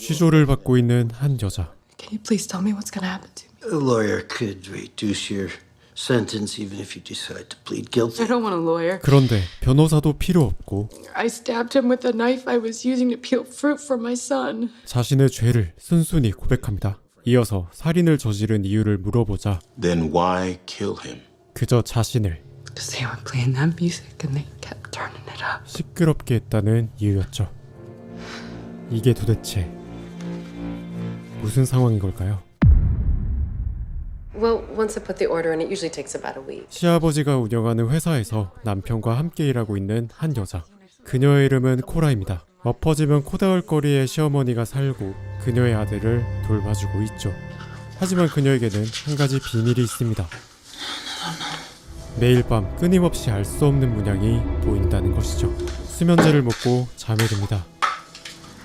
취조를 받고 있는 한 여자. Can you please tell me what's gonna happen to me? A lawyer could reduce your sentence even if you decide to plead guilty. I don't want a lawyer. 그런데 변호사도 필요 없고 I stabbed him with the knife I was using to peel fruit from my son. 자신의 죄를 순순히 고백합니다. 이어서 살인을 저지른 이유를 물어보자 Then why kill him? 그저 자신을 Because they were playing that music and they kept turning it up. 시끄럽게 했다는 이유였죠. 이게 도대체 무슨 상황인 걸까요? Well, once I put the order in, it usually takes about a week. 시아버지가 운영하는 회사에서 남편과 함께 일하고 있는 한 여자. 그녀의 이름은 코라입니다. 엎어지면 코다울거리에 시어머니가 살고 그녀의 아들을 돌봐주고 있죠. 하지만 그녀에게는 한 가지 비밀이 있습니다. 매일 밤 끊임없이 알 수 없는 문양이 보인다는 것이죠. 수면제를 먹고 잠에 듭니다.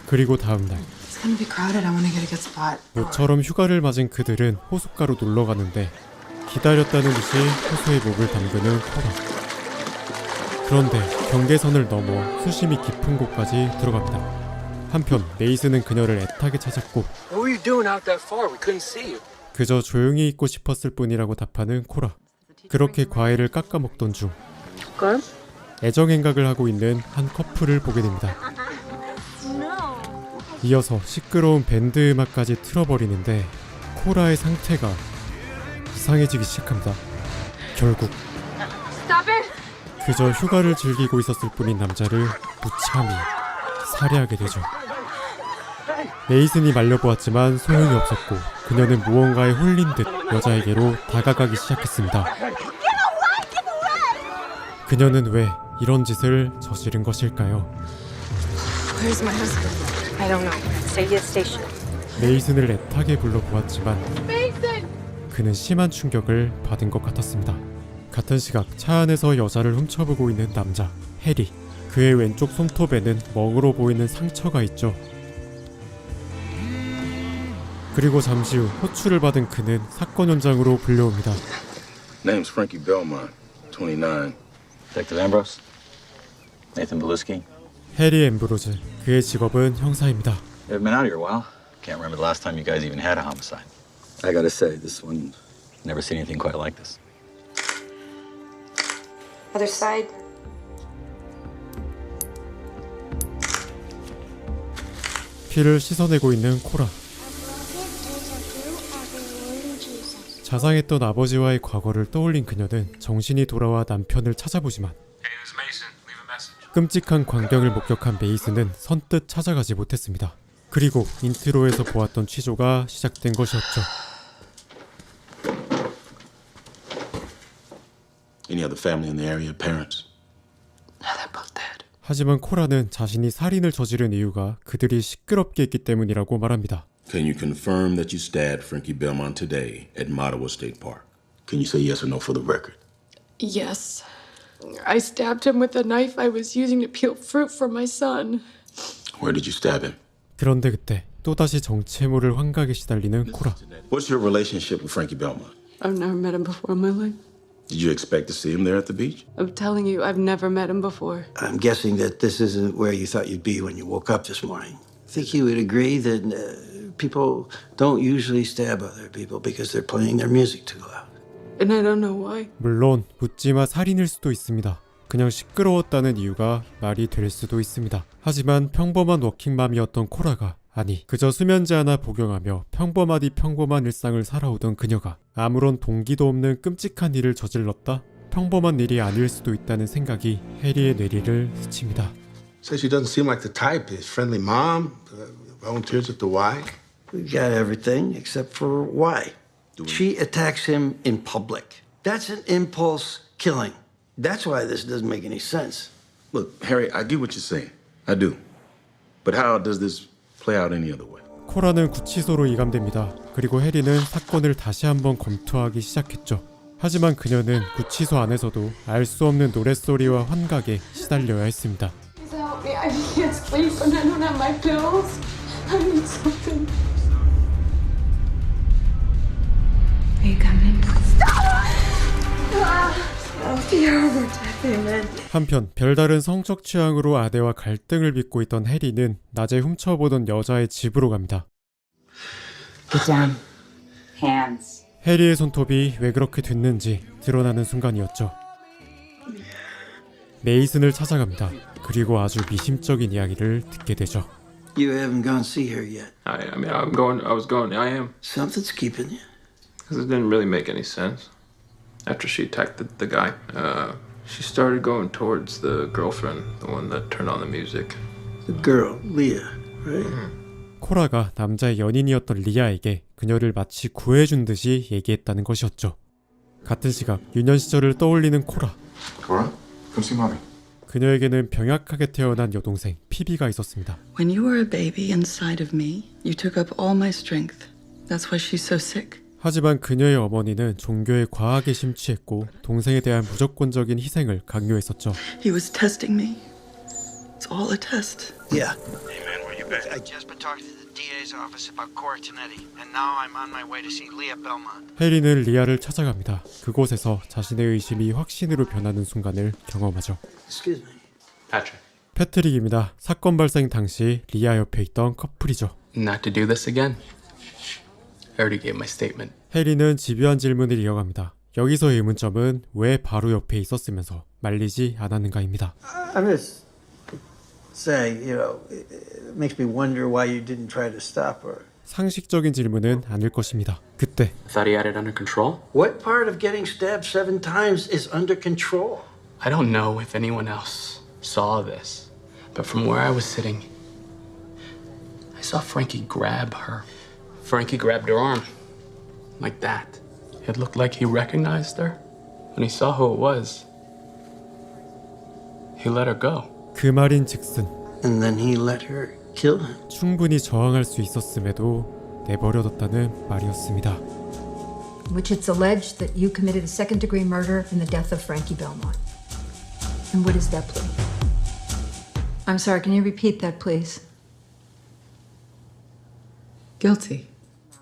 그리고 다음날 It's gonna be crowded. I want to get a good spot. 모처럼 휴가를 맞은 그들은 호숫가로 놀러 가는데 기다렸다는 듯이 호수에 목을 담그는 코라. 그런데 경계선을 넘어 수심이 깊은 곳까지 들어갑니다. 한편 메이슨은 그녀를 애타게 찾았고 What were you doing out that far? We couldn't see you. 그저 조용히 있고 싶었을 뿐이라고 답하는 코라. 그렇게 과일을 깎아 먹던 중 애정행각을 하고 있는 한 커플을 보게 됩니다. 이어서 시끄러운 밴드 음악까지 틀어버리는데 코라의 상태가 이상해지기 시작합니다. 결국 그저 휴가를 즐기고 있었을 뿐인 남자를 무참히 살해하게 되죠. 메이슨이 말려보았지만 소용이 없었고 그녀는 무언가에 홀린 듯 여자에게로 다가가기 시작했습니다. 그녀는 왜 이런 짓을 저지른 것일까요? Where's my husband? I don't know. Stay at station. 메이슨을 애타게 불러보았지만 그는 심한 충격을 받은 것 같았습니다. 같은 시각 차 안에서 여자를 훔쳐보고 있는 남자 해리. 그의 왼쪽 손톱에는 멍으로 보이는 상처가 있죠. 그리고 잠시 후 호출을 받은 그는 사건 현장으로 불려옵니다. Name's Frankie Belmont, 29. Detective Ambrose? Nathan Belusky? 해리 엠브로즈. 그의 직업은 형사입니다. You haven't been out here a while. Can't remember the last time you guys even had a homicide. I gotta say, this one. Never seen anything quite like this. Other side. 피를 씻어내고 있는 코라. 자상했던 아버지와의 과거를 떠올린 그녀는 정신이 돌아와 남편을 찾아보지만 끔찍한 광경을 목격한 메이슨은 선뜻 찾아가지 못했습니다. 그리고 인트로에서 보았던 취조가 시작된 것이었죠. Any other family in the area? Parents? They're both dead. 하지만 코라는 자신이 살인을 저지른 이유가 그들이 시끄럽게 했기 때문이라고 말합니다. Can you confirm that you stabbed Frankie Belmont today at Mattawa State Park? Can you say yes or no for the record? Yes. I stabbed him with the knife I was using to peel fruit from my son. Where did you stab him? 그런데 그때 또다시 정체 모를 환각에 시달리는 코라. What's your relationship with Frankie Belmont? I've never met him before in my life. Did you expect to see him there at the beach? I'm telling you, I've never met him before. I'm guessing that this isn't where you thought you'd be when you woke up this morning. I think you would agree that people don't usually stab other people because they're playing their music too loud. And I don't know why. 물론 묻지마 살인일 수도 있습니다. 그냥 시끄러웠다는 이유가 말이 될 수도 있습니다. 하지만 평범한 워킹맘이었던 코라가 아니 그저 수면제 하나 복용하며 평범하디 평범한 일상을 살아오던 그녀가 아무런 동기도 없는 끔찍한 일을 저질렀다? 평범한 일이 아닐 수도 있다는 생각이 해리의 뇌리를 스칩니다. Says she doesn't seem like the type. His friendly mom, volunteers at the Y. We got everything except for why. She attacks him in public. That's an impulse killing. That's why this doesn't make any sense. Look, Harry, I get what you're saying. I do. But how does this play out any other way? 코라는 구치소로 이감됩니다. 그리고 해리는 사건을 다시 한번 검토하기 시작했죠. 하지만 그녀는 구치소 안에서도 알 수 없는 노랫소리와 환각에 시달려야 했습니다. Please help me. I can't sleep and I don't have my pills. I need something. Are you coming? Stop! You're over, 한편 별다른 성적 취향으로 아내와 갈등을 빚고 있던 해리는 낮에 훔쳐보던 여자의 집으로 갑니다. Get down. Hands. 해리의 손톱이 왜 그렇게 됐는지 드러나는 순간이었죠. 메이슨을 찾아갑니다. 그리고 아주 미심적인 이야기를 듣게 되죠. You haven't gone see her yet. I mean, I was going. I am. Something's keeping you. Because it didn't really make any sense. After she attacked the guy, she started going towards the girlfriend, the one that turned on the music. The girl, Leah, right? 코라가 남자의 연인이었던 리아에게 그녀를 마치 구해준 듯이 얘기했다는 것이었죠. 같은 시각 유년 시절을 떠올리는 코라. Cora, come see mommy. 그녀에게는 병약하게 태어난 여동생 피비가 있었습니다. When you were a baby inside of me, you took up all my strength. That's why she's so sick. 하지만 그녀의 어머니는 종교에 과하게 심취했고 동생에 대한 무조건적인 희생을 강요했었죠. He was testing me. It's all a test. Yeah. Hey man, where you been? I just been talking to the DA's office about Cora Tenetti, and now I'm on my way to see Leah Belmont. 해리는 리아를 찾아갑니다. 그곳에서 자신의 의심이 확신으로 변하는 순간을 경험하죠. Excuse me. Patrick. 패트릭입니다. 사건 발생 당시 리아 옆에 있던 커플이죠. Not to do this again. I already gave my statement. 해리는 집요한 질문을 이어갑니다. 여기서의 의문점은 왜 바로 옆에 있었으면서 말리지 않았는가입니다. I'm just saying, it makes me wonder why you didn't try to stop her. 상식적인 질문은 아닐 것입니다. 그때 I thought he had it under control. What part of getting stabbed 7 times is under control? I don't know if anyone else saw this, but from where I was sitting, I saw Frankie grab her. Frankie grabbed her arm, like that. It looked like he recognized her. When he saw who it was, he let her go. 그 말인즉슨 And then he let her kill him. 충분히 저항할 수 있었음에도 내버려뒀다는 말이었습니다. Which it's alleged that you committed a second-degree murder in the death of Frankie Belmont. And what is that plea? I'm sorry, can you repeat that, please? Guilty.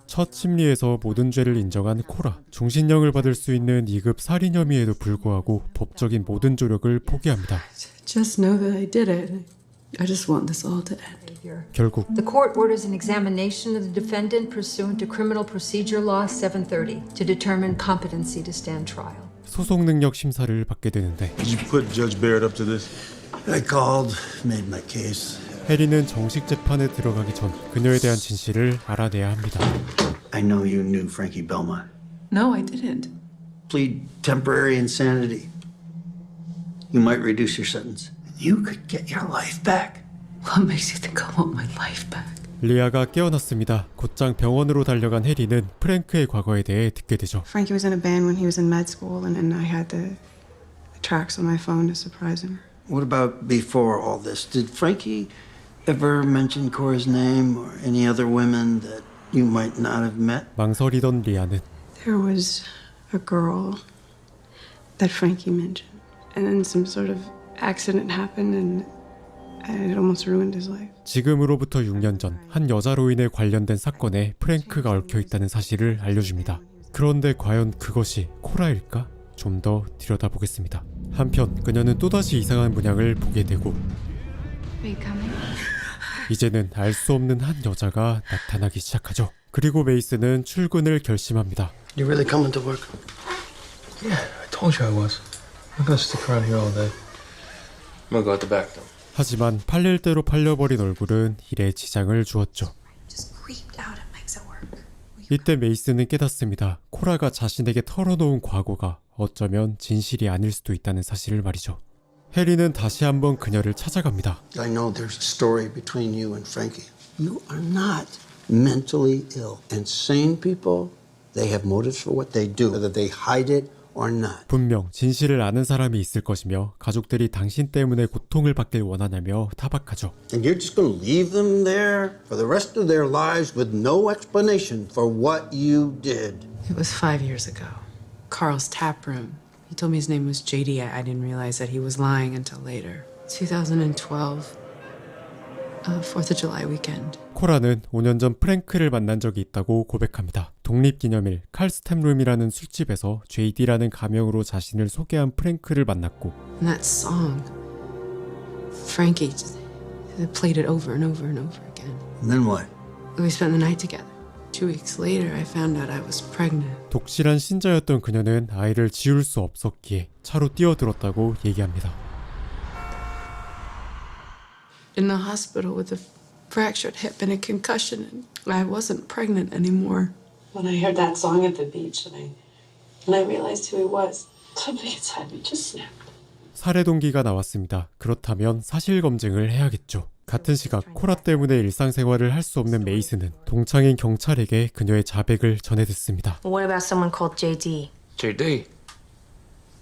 첫 심리에서 모든 죄를 인정한 코라. 종신형을 받을 수 있는 2급 살인 혐의에도 불구하고 법적인 모든 조력을 포기합니다. Just know that I did it. I just want this all to end. 결국 The court orders an examination of the defendant pursuant to Criminal Procedure Law 730 to determine competency to stand trial. 소송 능력 심사를 받게 되는데 Did you put Judge Barrett up to this? I called, made my case. 해리는 정식 재판에 들어가기 전 그녀에 대한 진실을 알아내야 합니다. I know you knew Frankie Belmont. No, I didn't. Plead temporary insanity. You might reduce your sentence. You could get your life back. What makes you think I want my life back? 리아가 깨어났습니다. 곧장 병원으로 달려간 해리는 프랭크의 과거에 대해 듣게 되죠. Frankie was in a band when he was in med school, and I had the tracks on my phone to surprise him. What about before all this? Did Frankie ever mention Cora's name or any other women that you might not have met? 망설이던 리아는 There was a girl that Frankie mentioned, and then some sort of accident happened, and it almost ruined his life. 지금으로부터 6년 전 한 여자로 인해 관련된 사건에 프랭크가 얽혀있다는 사실을 알려줍니다. 그런데 과연 그것이 코라일까? 좀 더 들여다보겠습니다. 한편 그녀는 또다시 이상한 문양을 보게 되고 이제는 알 수 없는 한 여자가 나타나기 시작하죠. 그리고 메이슨은 출근을 결심합니다. You really coming to work? Yeah, I told you I was. I'm gonna stick around here all day. I'm gonna go out the back though. 하지만 팔릴 대로 팔려버린 얼굴은 일에 지장을 주었죠. 이때 메이슨은 깨닫습니다. 코라가 자신에게 털어놓은 과거가 어쩌면 진실이 아닐 수도 있다는 사실을 말이죠. 해리는 다시 한번 그녀를 찾아갑니다. I know there's a story between you and Frankie. You are not mentally ill. And sane people, they have motives for what they do, whether they hide it or not. 분명 진실을 아는 사람이 있을 것이며 가족들이 당신 때문에 고통을 받길 원하냐며 타박하죠. And you're just going to leave them there for the rest of their lives with no explanation for what you did. It was 5 years ago. Carl's tap room. He told me his name was JD. I didn't realize that he was lying until later. 2012. 4th of July weekend. 코라는 5년 전 프랭크를 만난 적이 있다고 고백합니다. 독립기념일 칼 스탬룸이라는 술집에서 JD라는 가명으로 자신을 소개한 프랭크를 만났고 And that song, Frankie played it over and over and over again. And then what? We spent the night together. 2 weeks later, I found out I was pregnant. 독실한 신자였던 그녀는 아이를 지울 수 없었기에 차로 뛰어들었다고 얘기합니다. In the hospital with a fractured hip and a concussion, and I wasn't pregnant anymore. When I heard that song at the beach, and I realized who he was, something inside me just snapped. 살해 동기가 나왔습니다. 그렇다면 사실 검증을 해야겠죠. 같은 시각 코라 때문에 일상생활을 할 수 없는 메이슨은 동창인 경찰에게 그녀의 자백을 전해 듣습니다. What about someone called JD? JD.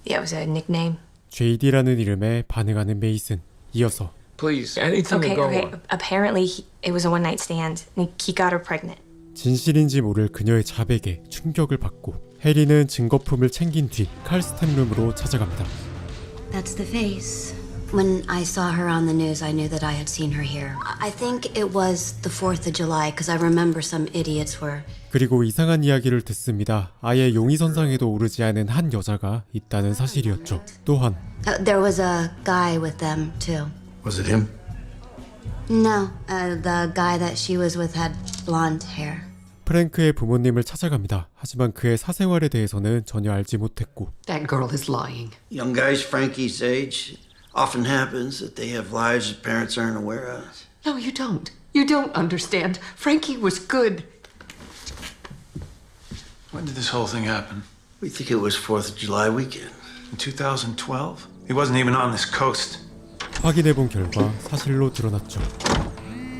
Yeah, was that a nickname? JD라는 이름에 반응하는 메이슨. 이어서 Please, anything Okay, to go okay. on. Apparently, it was a one-night stand. He got her pregnant. 진실인지 모를 그녀의 자백에 충격을 받고 해리는 증거품을 챙긴 뒤 칼 스탬룸으로 찾아갑니다. That's the face. When I saw her on the news, I knew that I had seen her here. I think it was the 4th of July because I remember some idiots were. 그리고 이상한 이야기를 듣습니다. 아예 용의선상에도 오르지 않은 한 여자가 있다는 사실이었죠. 또한 There was a guy with them too. Was it him? No, the guy that she was with had blonde hair. 프랭크의 부모님을 찾아갑니다. 하지만 그의 사생활에 대해서는 전혀 알지 못했고 That girl is lying. Young guys Frankie's age, often happens that they have lives that parents aren't aware of. No, you don't. You don't understand. Frankie was good. When did this whole thing happen? We think it was 4th of July weekend. In 2012? He wasn't even on this coast. 확인해본 결과 사실로 드러났죠.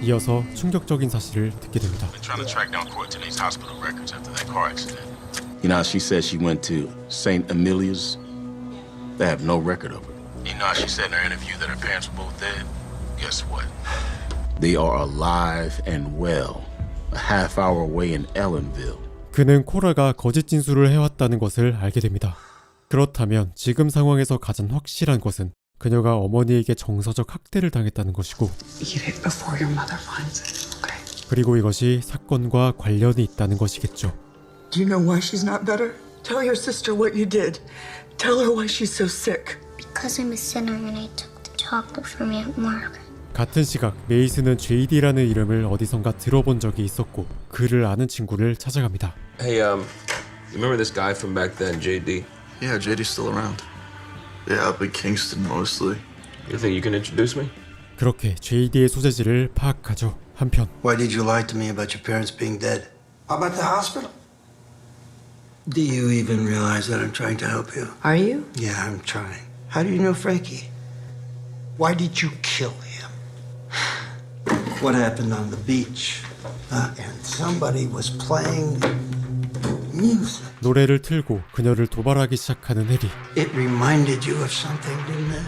이어서 충격적인 사실을 듣게 됩니다. Trying to track down Courtenay's hospital records after that car accident. You know how she said she went to St. Amelia's? They have no record of her. You know how she said in her interview that her parents were both dead? Guess what? They are alive and well, a half hour away in Ellenville. 그는 코라가 거짓 진술을 해왔다는 것을 알게 됩니다. 그렇다면 지금 상황에서 가장 확실한 것은 그녀가 어머니에게 정서적 학대를 당했다는 것이고 Eat it before your mother finds it, okay? 그리고 이것이 사건과 관련이 있다는 것이겠죠. Do you know why she's not better? Tell your sister what you did. Tell her why she's so sick. Because I'm a sinner and I took the chocolate from Aunt Mark. 같은 시각 메이슨은 JD라는 이름을 어디선가 들어본 적이 있었고 그를 아는 친구를 찾아갑니다. Hey, you remember this guy from back then, JD? Yeah, JD's still around. Yeah, up in Kingston mostly. You think you can introduce me? 그렇게 JD의 소재지를 파악하죠. 한편 Why did you lie to me about your parents being dead? How about the hospital? Do you even realize that I'm trying to help you? Are you? Yeah, I'm trying. How do you know Frankie? Why did you kill him? What happened on the beach? And somebody was playing music. 노래를 틀고 그녀를 도발하기 시작하는 해리. It reminded you of something, didn't it?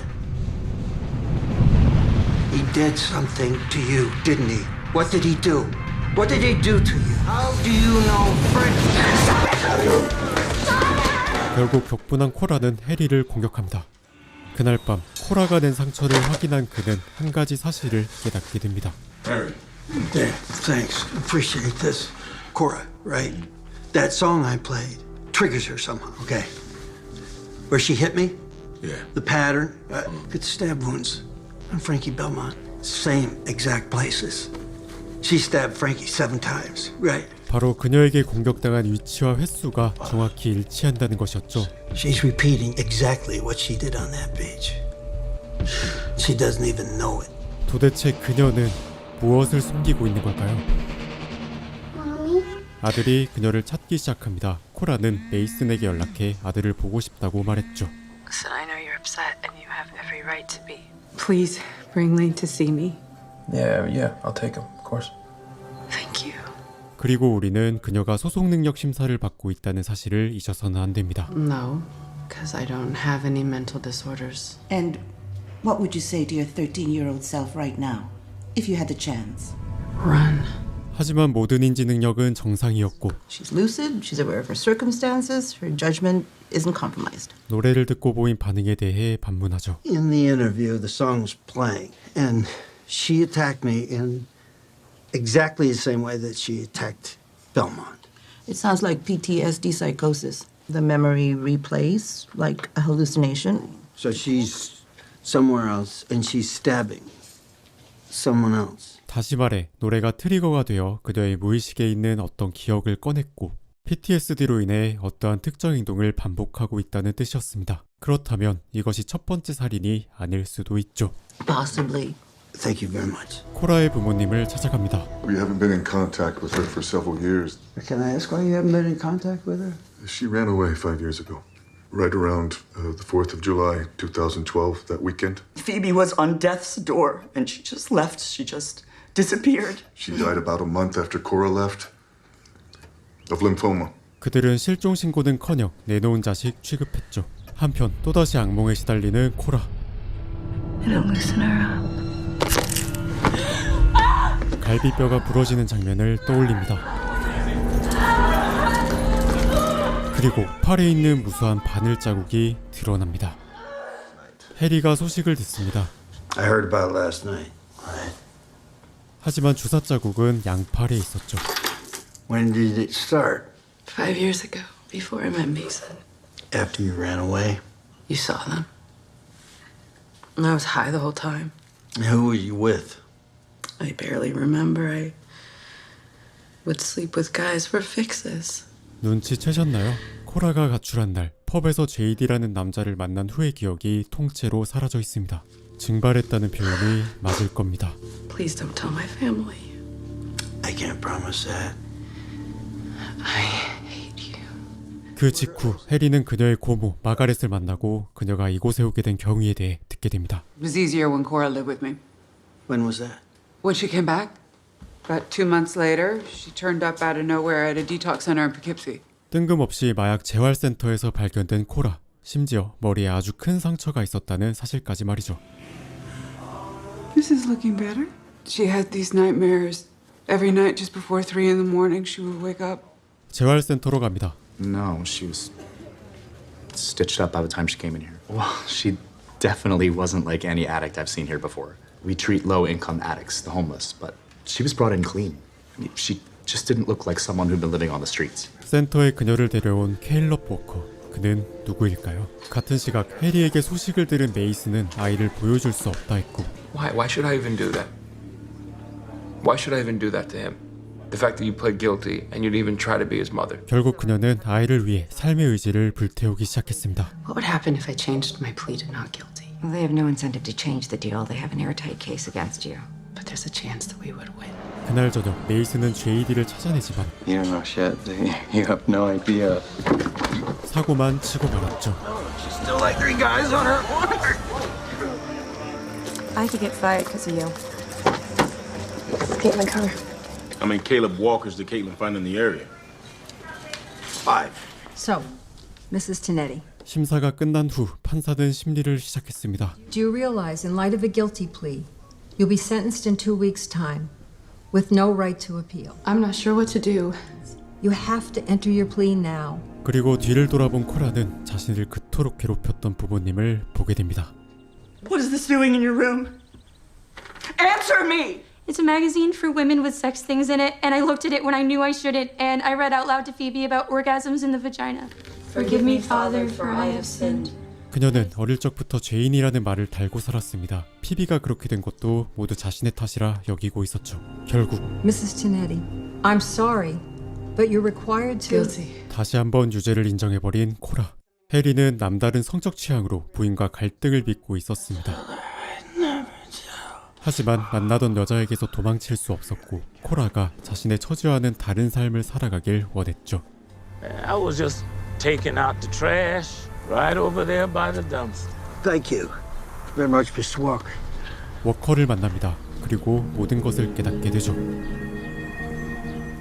He did something to you, didn't he? What did he do? What did he do to you? How do you know Frankie? 결국 격분한 코라는 해리를 공격합니다. 그날 밤 코라가 낸 상처를 확인한 그는 한 가지 사실을 깨닫게 됩니다. Harry. There, thanks. Appreciate this. Cora, right? That song I played triggers her somehow, okay? Where she hit me? Yeah. The pattern? Good stab wounds on Frankie Belmont. Same exact places. She stabbed Frankie 7 times, right? 바로 그녀에게 공격당한 위치와 횟수가 정확히 일치한다는 것이었죠. She's repeating exactly what she did on that beach. She doesn't even know it. 도대체 그녀는 무엇을 숨기고 있는 걸까요? 아들이 그녀를 찾기 시작합니다. 코라는 메이슨에게 연락해 아들을 보고 싶다고 말했죠. Listen, I know you're upset and you have every right to be. Please bring Lane to see me. Yeah, I'll take him, of course. Thank you. 그리고 우리는 그녀가 소속 능력 심사를 받고 있다는 사실을 잊어서는 안 됩니다. No, because I don't have any mental disorders. And what would you say to your 13-year-old self right now, if you had the chance? Run. 하지만 모든 인지 능력은 정상이었고 She's lucid, she's aware of her circumstances, her judgment isn't compromised. 노래를 듣고 보인 반응에 대해 반문하죠. In the interview, the song's playing, and She attacked me in exactly the same way that she attacked Belmont. It sounds like PTSD psychosis. The memory replays like a hallucination. So she's somewhere else and she's stabbing someone else. 다시 말해 노래가 트리거가 되어 그녀의 무의식에 있는 어떤 기억을 꺼냈고 PTSD로 인해 어떠한 특정 행동을 반복하고 있다는 뜻이었습니다. 그렇다면 이것이 첫 번째 살인이 아닐 수도 있죠. Possibly. Thank you very much. 코라의 부모님을 찾아갑니다. We haven't been in contact with her for several years. Can I ask why you haven't been in contact with her? She ran away 5 years ago, right around the 4th of July, 2012, that weekend. Phoebe was on death's door and she just left. She just disappeared. She died about a month after Cora left of lymphoma. 그들은 실종 신고는커녕 내놓은 자식 취급했죠. 한편 또다시 악몽에 시달리는 코라. It'll loosen her up. 갈비뼈가 부러지는 장면을 떠올립니다. 그리고 팔에 있는 무수한 바늘 자국이 드러납니다. 해리가 소식을 듣습니다. I heard about it last night. 하지만 주사 자국은 양팔에 있었죠. When did it start? 5 years ago, before I met Mason. After you ran away? You saw them. And I was high the whole time. Who were you with? I barely remember. I would sleep with guys for fixes. 눈치채셨나요? 코라가 가출한 날 펍에서 JD라는 남자를 만난 후의 기억이 통째로 사라져 있습니다. 증발했다는 표현이 맞을 겁니다. Please don't tell my family. I can't promise that. I hate you. 그 직후 해리는 그녀의 고모 마가렛을 만나고 그녀가 이곳에 오게 된 경위에 대해 듣게 됩니다. It was easier when Cora lived with me. When was that? When she came back, about 2 months later, she turned up out of nowhere at a detox center in Poughkeepsie. 뜬금없이 마약 재활센터에서 발견된 코라. 심지어 머리에 아주 큰 상처가 있었다는 사실까지 말이죠. This is looking better. She had these nightmares. Every night just before 3 in the morning, she would wake up. 재활센터로 갑니다. No, she was stitched up by the time she came in here. Well, she definitely wasn't like any addict I've seen here before. We treat low-income addicts, the homeless, but she was brought in clean. I mean, she just didn't look like someone who'd been living on the streets. 센터에 그녀를 데려온 케일럽 워커. 그는 누구일까요? 같은 시각 해리에게 소식을 들은 메이슨은 아이를 보여줄 수 없다 했고. Why should I even do that? Why should I even do that to him? The fact that you pled guilty and you'd even try to be his mother. 결국 그녀는 아이를 위해 삶의 의지를 불태우기 시작했습니다. What would happen if I changed my plea to not guilty? Well, they have no incentive to change the deal. They have an airtight case against you. But there's a chance that we would win. 그날 저녁 메이슨은 JD를 찾아내지만 You don't know shit. You have no idea. 사고만 치고 말았죠. She's still like 3 guys on her water. I could get fired because of you. Get in the car. I mean, Caleb Walker's the Caitlin found in the area. 5. So, Mrs. Tinetti, 심사가 끝난 후 판사는 심리를 시작했습니다. do you realize in light of a guilty plea, you'll be sentenced in 2 weeks' time with no right to appeal? I'm not sure what to do. You have to enter your plea now. 그리고 뒤를 돌아본 코라는 자신을 그토록 괴롭혔던 부모님을 보게 됩니다. What is this doing in your room? Answer me! It's a magazine for women with sex things in it, and I looked at it when I knew I shouldn't, and I read out loud to Phoebe about orgasms in the vagina. Forgive me, Father, for I have sinned. 그녀는 어릴 적부터 죄인이라는 말을 달고 살았습니다. 피비가 그렇게 된 것도 모두 자신의 탓이라 여기고 있었죠. 결국 Mrs. Tinetti, I'm sorry, but you're required to... Guilty. 다시 한번 유죄를 인정해버린 코라. 해리는 남다른 성적 취향으로 부인과 갈등을 빚고 있었습니다. 하지만 만나던 여자에게서 도망칠 수 없었고 코라가 자신의 처지와는 다른 삶을 살아가길 원했죠. I was just taking out the trash right over there by the dumpster. Thank you very much, Mr. Walker. 워커를 만납니다. 그리고 모든 것을 깨닫게 되죠.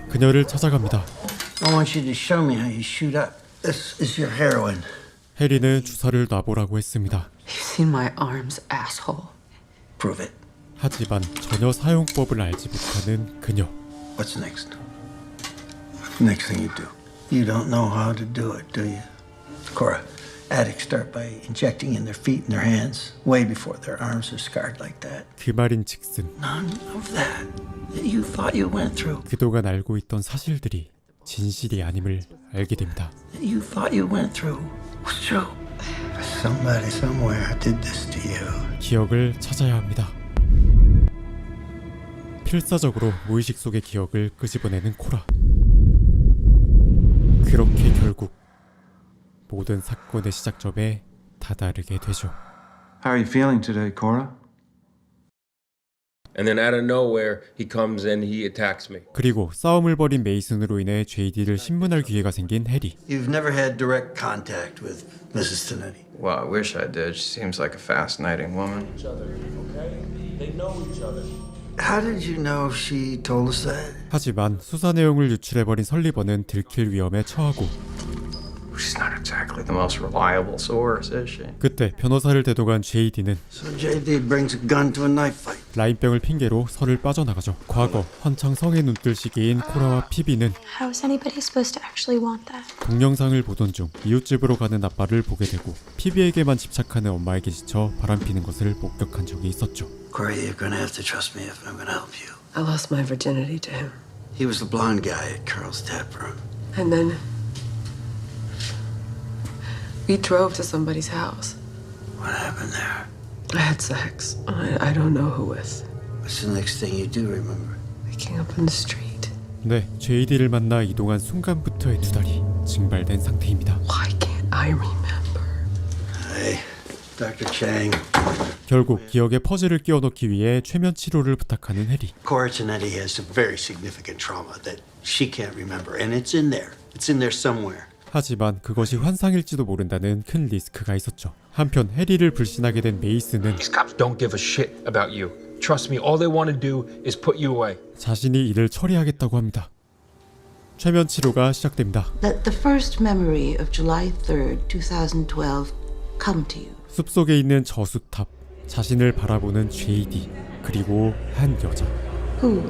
그녀를 찾아갑니다. I want you to show me how you shoot up. This is your heroin. 해리는 주사를 놔보라고 했습니다. You've seen my arms, asshole. Prove it. 하지만 전혀 사용법을 알지 못하는 그녀. What's next? Next thing you do. You don't know how to do it, do you? Cora, Addicts start by injecting in their feet and their hands way before their arms are scarred like that. 그 말인즉슨 None of that you thought you went through. 그동안 알고 있던 사실들이 진실이 아님을 알게 됩니다. You thought you went through was true. Somebody somewhere did this to you. 기억을 찾아야 합니다. 필사적으로 무의식 속의 기억을 끄집어내는 코라. 그렇게 결국 모든 사건의 시작점에 다다르게 되죠. How are you feeling today, Cora? And then out of nowhere, he comes and he attacks me. 그리고 싸움을 벌인 메이슨으로 인해 JD를 신문할 기회가 생긴 해리. You've never had direct contact with Mrs. Tonetti. Well, I wish I did. She seems like a fascinating woman. They know each other. How did you know she told us that? 하지만 수사 내용을 유출해버린 설리번은 들킬 위험에 처하고 She's not exactly the most reliable source, is she? 그때 변호사를 대동한 JD는 So JD brings a gun to a knife fight. 라인병을 핑계로 설을 빠져나가죠. 과거 한창 성에 눈뜰 시기인 코라와 피비는 How is anybody supposed to actually want that? 동영상을 보던 중 이웃집으로 가는 아빠를 보게 되고 피비에게만 집착하는 엄마에게 지쳐 바람피는 것을 목격한 적이 있었죠. Corey, you're gonna have to trust me if I'm gonna help you. I lost my virginity to him. He was the blonde guy at Carl's Tap Room. And then we drove to somebody's house. What happened there? I had sex. I don't know who with. What's the next thing you do remember? Waking up in the street. 네, JD를 만나 이동한 순간부터의 두 다리 증발된 상태입니다. Why can't I remember? Hey, Dr. Chang. 결국 기억에 퍼즐을 끼워 넣기 위해 최면 치료를 부탁하는 해리. Cora Tonetti has some very significant trauma that she can't remember, and it's in there. It's in there somewhere. 하지만 그것이 환상일지도 모른다는 큰 리스크가 있었죠. 한편 해리를 불신하게 된 메이슨은 These cops don't give a shit about you. Trust me, all they want to do is put you away. 자신이 이를 처리하겠다고 합니다. 최면 치료가 시작됩니다. Let the first memory of July 3rd, 2012 come to you. 숲속에 있는 저수탑, 자신을 바라보는 JD, 그리고 한 여자. Who?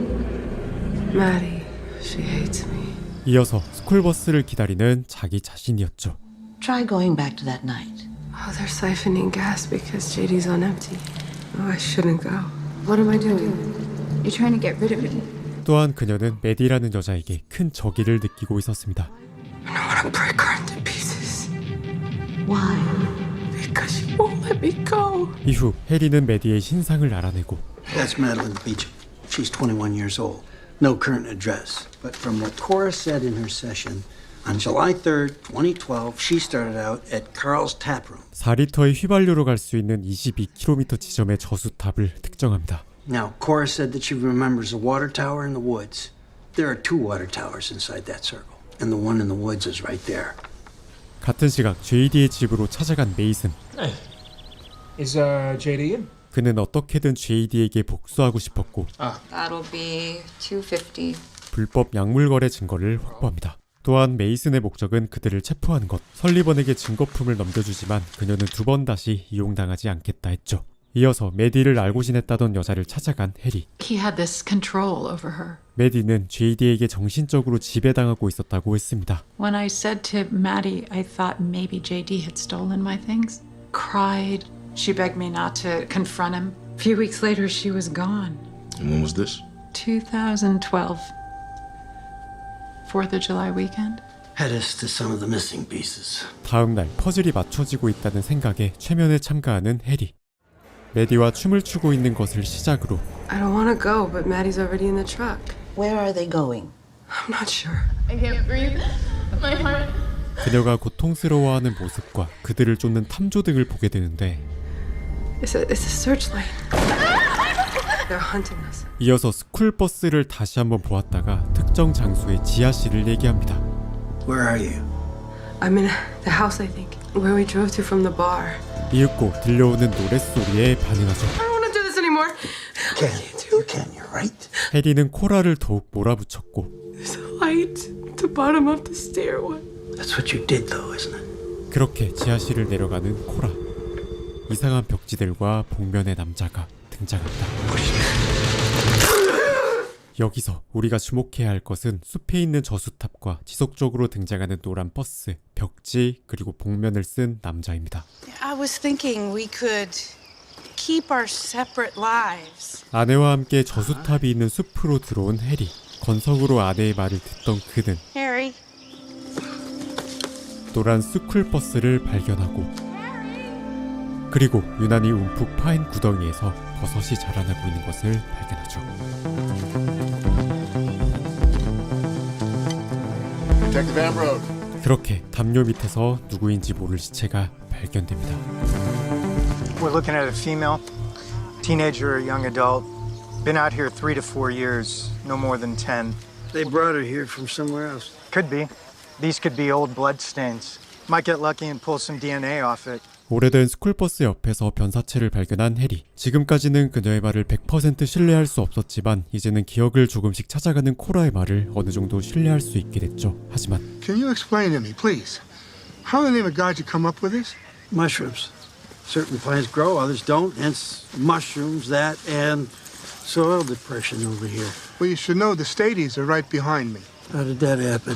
Maddie. She hates me. 이어서 스쿨버스를 기다리는 자기 자신이었죠. Try going back to that night. Oh, they're siphoning gas because JD's on empty. Oh, I shouldn't go. What am I doing? You're trying to get rid of me. 또한 그녀는 메디라는 여자에게 큰 적의를 느끼고 있었습니다. I want to break her into pieces. Why? Because she won't let me go. 이후 해리는 메디의 신상을 알아내고 That's Madeline Beecham. She's 21 years old. No current address. But from what Cora said in her session, on July 3rd, 2012, she started out at Carl's Tap Room. 4리터의 휘발유로 갈 수 있는 22km 지점의 저수탑을 특정합니다. Now, Cora said that she remembers a water tower in the woods. There are 2 water towers inside that circle, and the one in the woods is right there. 같은 시각 JD의 집으로 찾아간 메이슨. Hey, is JD in? 그는 어떻게든 JD에게 복수하고 싶었고 That'll be $250. 불법 약물 거래 증거를 확보합니다. 또한 메이슨의 목적은 그들을 체포하는 것. 설리번에게 증거품을 넘겨주지만 그녀는 2번 다시 이용당하지 않겠다 했죠. 이어서 메디를 알고 지냈다던 여자를 찾아간 해리. He had this control over her. 메디는 JD에게 정신적으로 지배당하고 있었다고 했습니다. When I said to Maddie, I thought maybe JD had stolen my things. Cried. She begged me not to confront him. A few weeks later, she was gone. And when was this? 2012. 4th of July weekend. Head us to some of the missing pieces. 다음 날 퍼즐이 맞춰지고 있다는 생각에 최면에 참가하는 해리. 메디와 춤을 추고 있는 것을 시작으로 I don't want to go, but Maddie's already in the truck. Where are they going? I'm not sure. I can't breathe. My heart. 그녀가 고통스러워하는 모습과 그들을 쫓는 탐조 등을 보게 되는데 It's a searchlight. They're hunting us. 이어서 스쿨버스를 다시 한번 보았다가 특정 장소의 지하실을 얘기합니다. Where are you? I'm in the house, I think, where we drove to from the bar. 이윽고 들려오는 노랫소리에 반응하죠. I don't want to do this anymore. You can, you're right. 해리는 코라를 더욱 몰아붙였고 There's a light at the bottom of the stairwell. That's what you did, though, isn't it? 그렇게 지하실을 내려가는 코라. 이상한 벽지들과 복면의 남자가 등장합니다. 여기서 우리가 주목해야 할 것은 숲에 있는 저수탑과 지속적으로 등장하는 노란 버스, 벽지, 그리고 복면을 쓴 남자입니다. I was thinking we could keep our separate lives. 아내와 함께 저수탑이 있는 숲으로 들어온 해리. 건성으로 아내의 말을 듣던 그는 Harry. 노란 스쿨버스를 발견하고 그리고 유난히 움푹 파인 구덩이에서 버섯이 자라나고 있는 것을 발견하죠. 그렇게 담요 밑에서 누구인지 모를 시체가 발견됩니다. We're looking at a female, teenager or young adult. Been out here 3 to 4 years, no more than 10. They brought her here from somewhere else. Could be. These could be old blood stains. Might get lucky and pull some DNA off it. 오래된 스쿨버스 옆에서 변사체를 발견한 해리. 지금까지는 그녀의 말을 100% 신뢰할 수 없었지만 이제는 기억을 조금씩 찾아가는 코라의 말을 어느 정도 신뢰할 수 있게 됐죠. 하지만 Can you explain to me, please? How in the name of God you come up with this? Mushrooms. Certain plants grow, others don't. Hence, mushrooms, that, and soil depression over here. Well, you should know the Stadies are right behind me. How did that happen?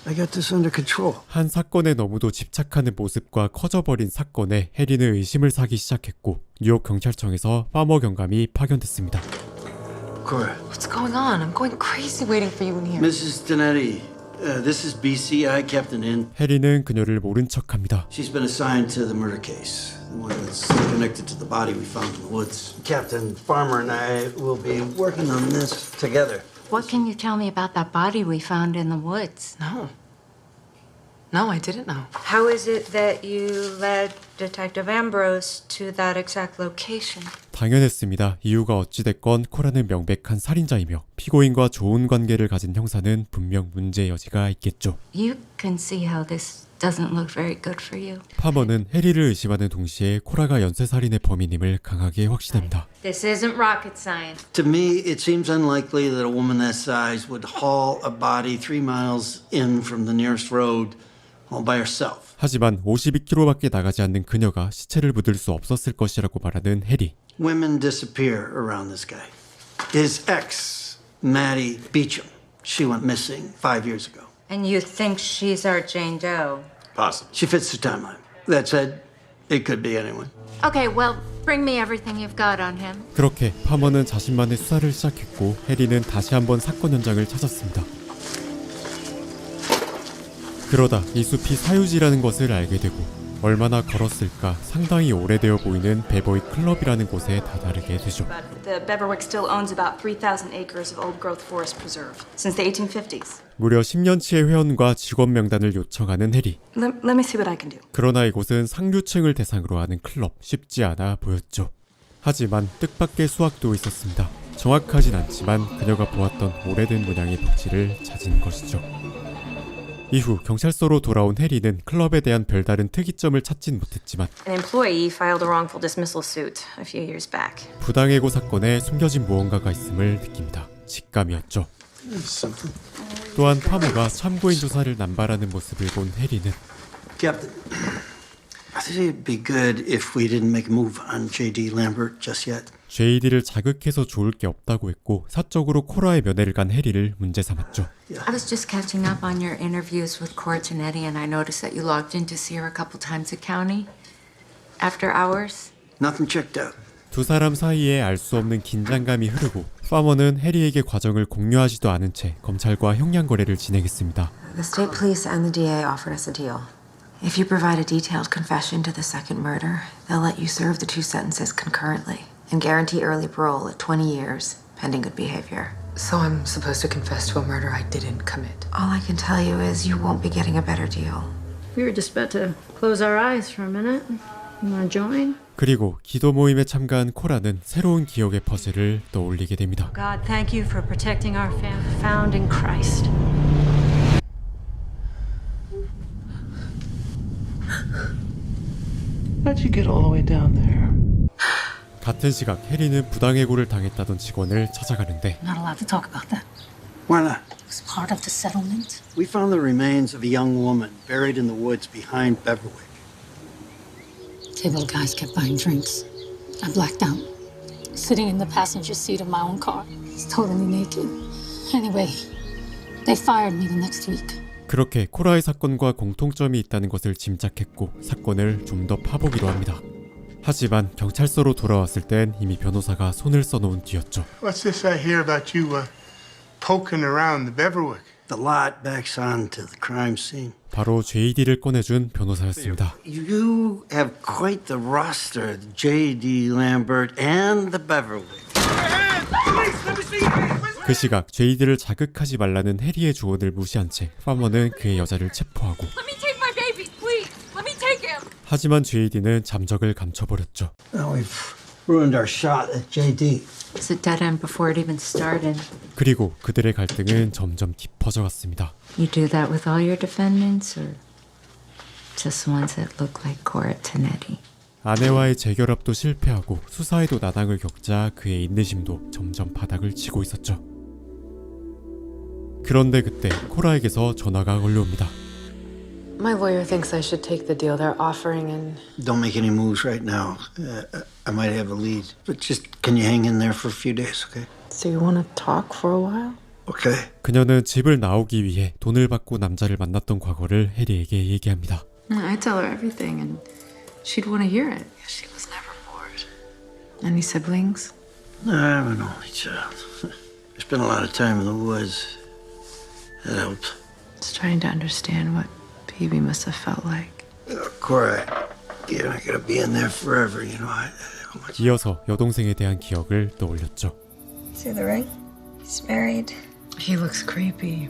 I got this under control. 한 사건에 너무도 집착하는 모습과 커져버린 사건에 해리는 의심을 사기 시작했고 뉴욕 경찰청에서 파머 경감이 파견됐습니다. Cora. What's going on? I'm going crazy waiting for you in here. Mrs. Donetti, this is BCI Captain In. 해리는 그녀를 모른 척합니다. She's been assigned to the murder case, the one that's connected to the body we found in the woods. Captain Farmer and I will be working on this together. What can you tell me about that body we found in the woods? No, I didn't know. How is it that you led Detective Ambrose to that exact location? 당연했습니다. 이유가 어찌됐건 코라는 명백한 살인자이며 피고인과 좋은 관계를 가진 형사는 분명 문제의 여지가 있겠죠. You can see how this doesn't look very good for you. 파머는 해리를 의심하는 동시에 코라가 연쇄살인의 범인임을 강하게 확신합니다. This isn't rocket science. To me, it seems unlikely that a woman that size would haul a body 3 miles in from the nearest road all by herself. 하지만 52km밖에 나가지 않는 그녀가 시체를 묻을 수 없었을 것이라고 말하는 해리. Women disappear around this guy. His ex, Maddie Beecham, she went missing 5 years ago. And you think she's our Jane Doe? Possibly. She fits the timeline. That said, it could be anyone. Okay, well, bring me everything you've got on him. 그렇게 파머는 자신만의 수사를 시작했고 해리는 다시 한번 사건 현장을 찾았습니다. 그러다 이 숲이 사유지라는 것을 알게 되고 얼마나 걸었을까 상당히 오래되어 보이는 베버윅 클럽이라는 곳에 다다르게 되죠. The Beverwick still owns about 3,000 acres of old-growth forest preserve since the 1850s. 무려 10년치의 회원과 직원 명단을 요청하는 해리. Let me see what I can do. 그러나 이곳은 상류층을 대상으로 하는 클럽, 쉽지 않아 보였죠. 하지만 뜻밖의 수확도 있었습니다. 정확하진 않지만 그녀가 보았던 오래된 모양의 벽지를 찾은 것이죠. 이후 경찰서로 돌아온 해리는 클럽에 대한 별다른 특이점을 찾진 못했지만 An employee filed a wrongful dismissal suit a few years back. 부당해고 사건에 숨겨진 무언가가 있음을 느낍니다. 직감이었죠. 또한 파머가 참고인 조사를 남발하는 모습을 본 해리는 Captain, I think it'd be good if we didn't make a move on J.D. Lambert just yet. JD를 자극해서 좋을 게 없다고 했고 사적으로 코라의 면회를 간 해리를 문제 삼았죠. I was just catching up on your interviews with Cora Tenetti and I noticed that you logged in to see her a couple times at county after hours. Nothing checked out. 두 사람 사이에 알 수 없는 긴장감이 흐르고 파머는 해리에게 과정을 공유하지도 않은 채 검찰과 형량 거래를 진행했습니다. The state police and the DA offered us a deal. If you provide a detailed confession to the second murder, they'll let you serve the 2 sentences concurrently and guarantee early parole at 20 years, pending good behavior. So I'm supposed to confess to a murder I didn't commit? All I can tell you is you won't be getting a better deal. We were just about to close our eyes for a minute. You want to join? 그리고 기도 모임에 참가한 코라는 새로운 기억의 퍼즐을 떠올리게 됩니다. God, thank you for protecting our family found in Christ. How'd you get all the way down there? 같은 시각 해리는 부당해고를 당했다던 직원을 찾아가는데 I'm not allowed to talk about that. Why not? It was part of the settlement. We found the remains of a young woman buried in the woods behind Beverwick. Table guys kept buying drinks. I blacked out. sitting in the passenger seat of my own car. He's totally naked. Anyway, they fired me the next week. 그렇게 코라의 사건과 공통점이 있다는 것을 짐작했고 사건을 좀 더 파보기로 합니다. 하지만 경찰서로 돌아왔을 땐 이미 변호사가 손을 써놓은 뒤였죠. What's this I hear about you poking around the Beverwick? The lot backs onto the crime scene. 바로 JD를 꺼내준 변호사였습니다. You have quite the roster, J.D. Lambert and the Beverwick. 그 시각 JD를 자극하지 말라는 해리의 조언을 무시한 채 파머는 그의 여자를 체포하고 하지만 JD는 잠적을 감춰버렸죠. Now we've ruined our shot at J.D. It's a dead end before it even started. 그리고 그들의 갈등은 점점 깊어져 갔습니다. You do that with all your defendants or just ones that look like Cora Tenetti? 아내와의 재결합도 실패하고 수사에도 나당을 겪자 그의 인내심도 점점 바닥을 치고 있었죠. 그런데 그때 코라에게서 전화가 걸려옵니다. My lawyer thinks I should take the deal they're offering and... Don't make any moves right now. I might have a lead. But just, can you hang in there for a few days, okay? So you want to talk for a while? Okay. 그녀는 집을 나오기 위해 돈을 받고 남자를 만났던 과거를 해리에게 얘기합니다. I tell her everything and she'd want to hear it. She was never bored. Any siblings? No, I have an only child. I spent a lot of time in the woods. That helped. Just trying to understand what Phoebe must have felt like. Cora, you're not gonna be in there forever, you know. 이어서 여동생에 대한 기억을 떠올렸죠. See the ring? He's married. He looks creepy.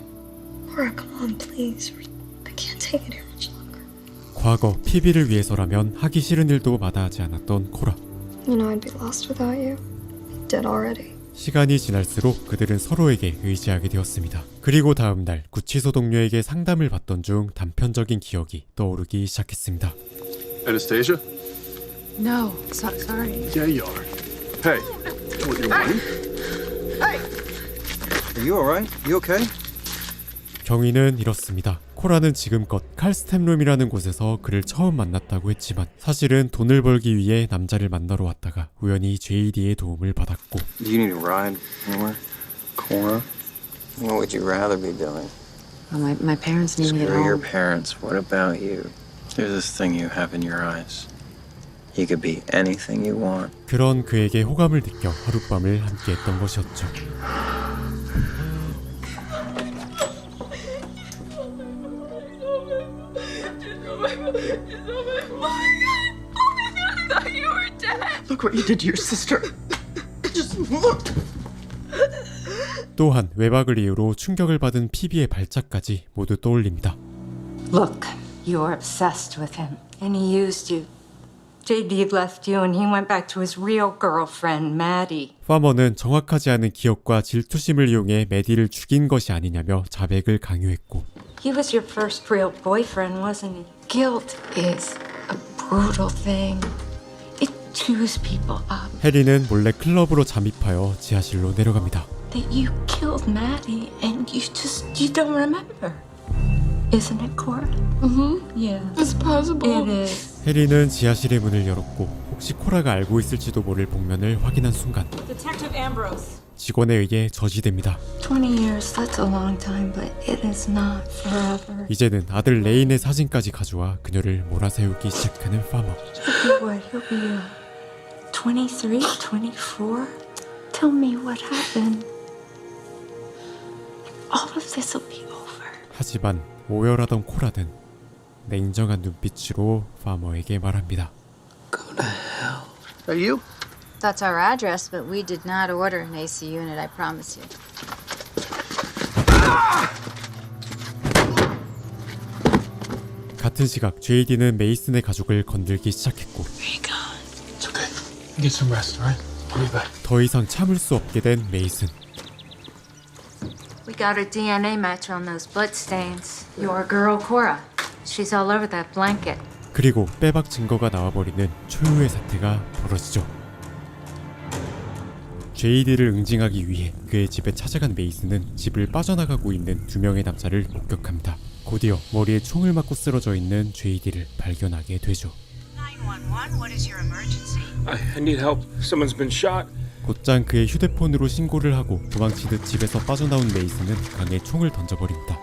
Cora, come on, please. I can't take it here much longer. 과거 피비를 위해서라면 하기 싫은 일도 마다하지 않았던 코라. You know I'd be lost without you. Dead already. 시간이 지날수록 그들은 서로에게 의지하게 되었습니다. 그리고 다음 날 구치소 동료에게 상담을 받던 중 단편적인 기억이 떠오르기 시작했습니다. Anastasia? No, sorry. Yeah, you are. Hey, what you want? Hey! Are you alright? You okay? 경위는 이렇습니다. 코라는 지금껏 칼스템룸이라는 곳에서 그를 처음 만났다고 했지만 사실은 돈을 벌기 위해 남자를 만나러 왔다가 우연히 JD의 도움을 받았고 Do you need a ride anywhere? Cora? What would you rather be doing? Well, my parents need me at Screw your home. parents. What about you? There's this thing you have in your eyes. You could be anything you want. 그런 그에게 호감을 느껴 하룻밤을 함께했던 것이었죠. Look what you did to your sister. Just look. 또한 외박을 이유로 충격을 받은 피비의 발작까지 모두 떠올립니다. Look, you're obsessed with him, and he used you. JD left you, and he went back to his real girlfriend, Maddie. 파머는 정확하지 않은 기억과 질투심을 이용해 매디를 죽인 것이 아니냐며 자백을 강요했고 He was your first real boyfriend, wasn't he? Guilt is a brutal thing. It chews people up. 해리는 몰래 클럽으로 잠입하여 지하실로 내려갑니다. That you killed Maddie, and you don't remember. Isn't it, Cora? Yeah. It's possible. It is. 해리는 지하실의 문을 열었고 혹시 코라가 알고 있을지도 모를 복면을 확인한 순간 Detective Ambrose. 직원에 의해 저지됩니다. 20 years, that's a long time, but it is not forever. 이제는 아들 레인의 사진까지 가져와 그녀를 몰아세우기 시작하는 파머. He'll be 23, 24? Tell me what happened. All of this will be over. 하지만 오열하던 코라는 냉정한 눈빛으로 파머에게 말합니다. Are you? That's our address, but we did not order an AC unit, I promise you. 같은 시각 JD는 메이슨의 가족을 건들기 시작했고 It's okay. Get some rest, alright? I'll be back. 더 이상 참을 수 없게 된 메이슨. We got a DNA match on those bloodstains. Your girl, Cora. She's all over that blanket. 그리고 빼박 증거가 나와버리는 초유의 사태가 벌어지죠. JD를 응징하기 위해 그의 집에 찾아간 메이슨은 집을 빠져나가고 있는 두 명의 남자를 목격합니다. 곧이어 머리에 총을 맞고 쓰러져 있는 JD를 발견하게 되죠. 911, what is your emergency? I need help. Someone's been shot. 곧장 그의 휴대폰으로 신고를 하고 도망치듯 집에서 빠져나온 메이슨은 강에 총을 던져버립니다.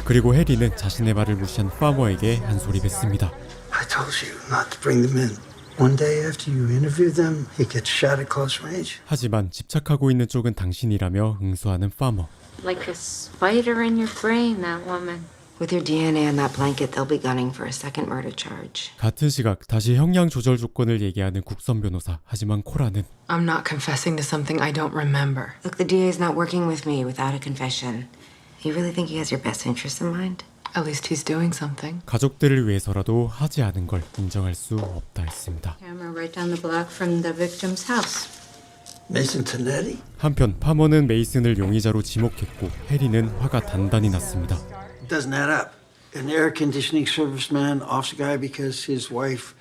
그리고 해리는 자신의 말을 무시한 파머에게 한 소리 뱉습니다. I told you not to bring them in. One day after you interview them, he gets shot at close range. 하지만 집착하고 있는 쪽은 당신이라며 응수하는 파머. Like a spider in your brain, that woman. With your DNA on that blanket, they'll be gunning for a second murder charge. 같은 시각 다시 형량 조절 조건을 얘기하는 국선 변호사. 하지만 코라는 I'm not confessing to something I don't remember. Look, the DA's not working with me without a confession. You really think he has your best interests in mind? At least he's doing something. 가족들을 위해서라도 하지 않은 걸 인정할 수 없다 했습니다. Camera right down the block from the victim's house. Mason Tonetti? 한편 파머는 메이슨을 용의자로 지목했고 해리는 화가 단단히 났습니다. It doesn't add up. An air conditioning serviceman offs a guy because his wife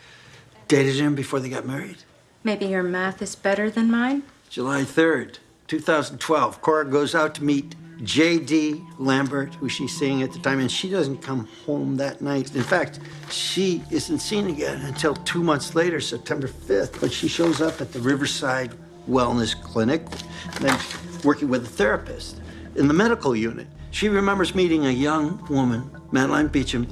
dated him before they got married? Maybe your math is better than mine? July 3rd, 2012, Cora goes out to meet J.D. Lambert, who she's seeing at the time, and she doesn't come home that night. In fact, she isn't seen again until 2 months later, September 5th, when she shows up at the Riverside Wellness Clinic, then working with a therapist. In the medical unit, she remembers meeting a young woman, Madeline Beecham,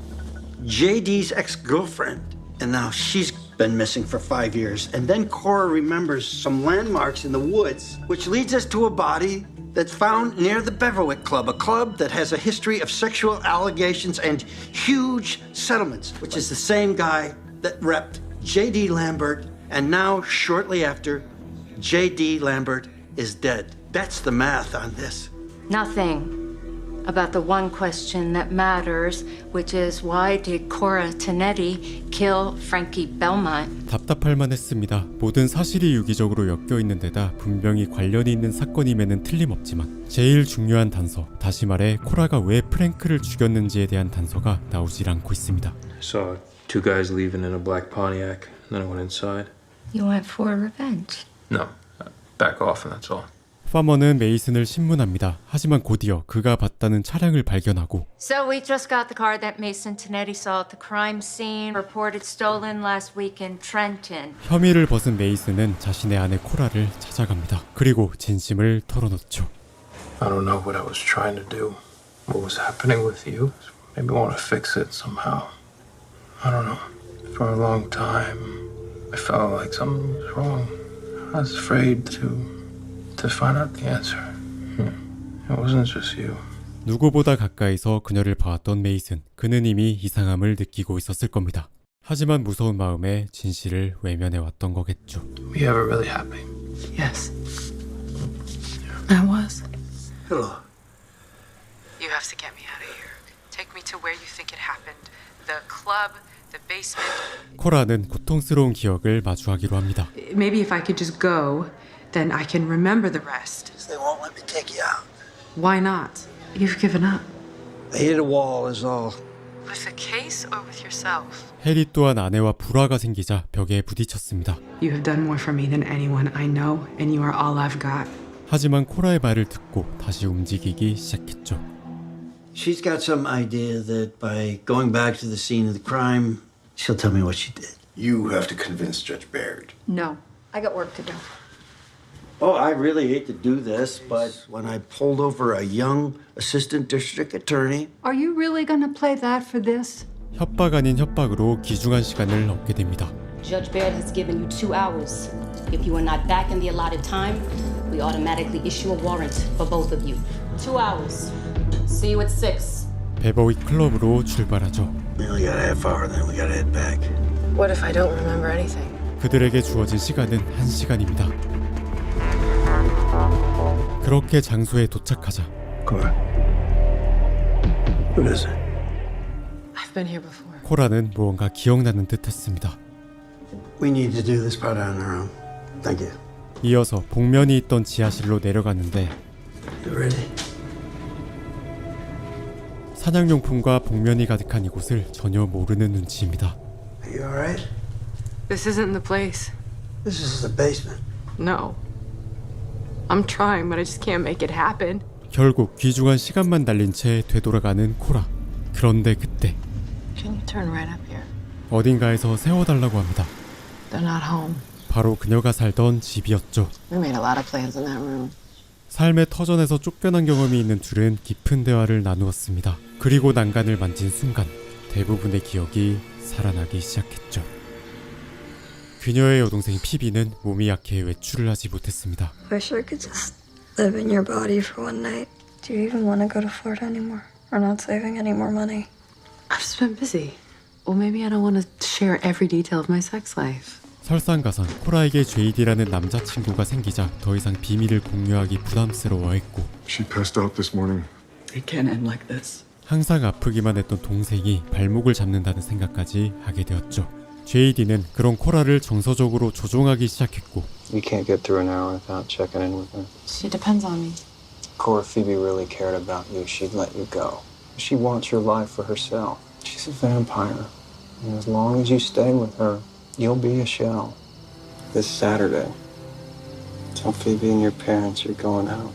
J.D.'s ex-girlfriend, and now she's been missing for 5 years. And then Cora remembers some landmarks in the woods, which leads us to a body that's found near the Beverwick Club, a club that has a history of sexual allegations and huge settlements, which is the same guy that repped J.D. Lambert, and now, shortly after, J.D. Lambert is dead. That's the math on this. Nothing about the one question that matters, which is why did Cora Tonetti kill Frankie Belmont? 답답할 만했습니다. 모든 사실이 유기적으로 엮여 있는 데다 분명히 관련이 있는 사건임에는 틀림없지만 제일 중요한 단서, 다시 말해 코라가 왜 프랭크를 죽였는지에 대한 단서가 나오질 않고 있습니다. Saw two guys leaving in a black Pontiac, and then I went inside. You went for revenge. No, back off and that's all. 파머는 메이슨을 신문합니다. 하지만 곧이어 그가 봤다는 차량을 발견하고 So we just got the car that Mason Tonetti saw at the crime scene, reported stolen last week in Trenton. 혐의를 벗은 메이슨은 자신의 아내 코라를 찾아갑니다. 그리고 진심을 털어놓죠. I don't know what I was trying to do. What was happening with you? Maybe want to fix it somehow. I don't know. For a long time, I felt like something was wrong. I was afraid to find out the answer. It wasn't just you. 누구보다 가까이서 그녀를 봐왔던 메이슨. 그는 이미 이상함을 느끼고 있었을 겁니다. 하지만 무서운 마음에 진실을 외면해왔던 거겠죠. Were you ever really happy? Yes. I was. Hello. You have to get me out of here. Take me to where you think it happened. The club, the basement. 코라는 고통스러운 기억을 마주하기로 합니다. Maybe if I could just go, then I can remember the rest. They won't let me take you out. Why not? You've given up. They hit a wall is all. With the case or with yourself? 해리 또한 아내와 불화가 생기자 벽에 부딪혔습니다. You have done more for me than anyone I know, and you are all I've got. 하지만 코라의 말을 듣고 다시 움직이기 시작했죠. She's got some idea that by going back to the scene of the crime, she'll tell me what she did. You have to convince Judge Baird. No, I got work to do. Oh, I really hate to do this, but when I pulled over a young assistant district attorney, Are you really gonna play that for this? 협박 아닌 협박으로 귀중한 시간을 얻게 됩니다. Judge Baird has given you 2 hours. If you are not back in the allotted time, we automatically issue a warrant for both of you. 2 hours. See you at 6. 베버윅 클럽으로 출발하죠. we only got a half hour, then we gotta head back. What if I don't remember anything? 그들에게 주어진 시간은 1시간입니다. 그렇게 장소에 도착하자 What is it? I've been here before. 코라는 무언가 기억나는 듯했습니다. We need to do this part on our own. Thank you. 이어서 복면이 있던 지하실로 내려갔는데 You ready? 사냥용품과 복면이 가득한 이곳을 전혀 모르는 눈치입니다. Are you alright? This isn't the place. This is the basement. No. I'm trying, but I just can't make it happen. 결국 귀중한 시간만 달린 채 되돌아가는 코라. 그런데 그때 Can you turn right up here? 어딘가에서 세워달라고 합니다. They're not home. 바로 그녀가 살던 집이었죠. We made a lot of plans in that room. 삶의 터전에서 쫓겨난 경험이 있는 둘은 깊은 대화를 나누었습니다. 그리고 난간을 만진 순간 대부분의 기억이 살아나기 시작했죠. 그녀의 여동생 피비는 몸이 약해 외출을 하지 못했습니다. Wish I could just live in your body for one night. Do you even want to go to Florida anymore? Or not saving any more money? I've just been busy. Well, maybe I don't want to share every detail of my sex life. 설상가상 코라에게 JD라는 남자친구가 생기자 더 이상 비밀을 공유하기 부담스러워했고 She passed out this morning. It can't end like this. 항상 아프기만 했던 동생이 발목을 잡는다는 생각까지 하게 되었죠. JD는 그런 코라를 정서적으로 조종하기 시작했고 You can't get through an hour without checking in with her. She depends on me. Cora, Phoebe really cared about you. She'd let you go. She wants your life for herself. She's a vampire. And as long as you stay with her, you'll be a shell. This Saturday, tell Phoebe and your parents you're going out.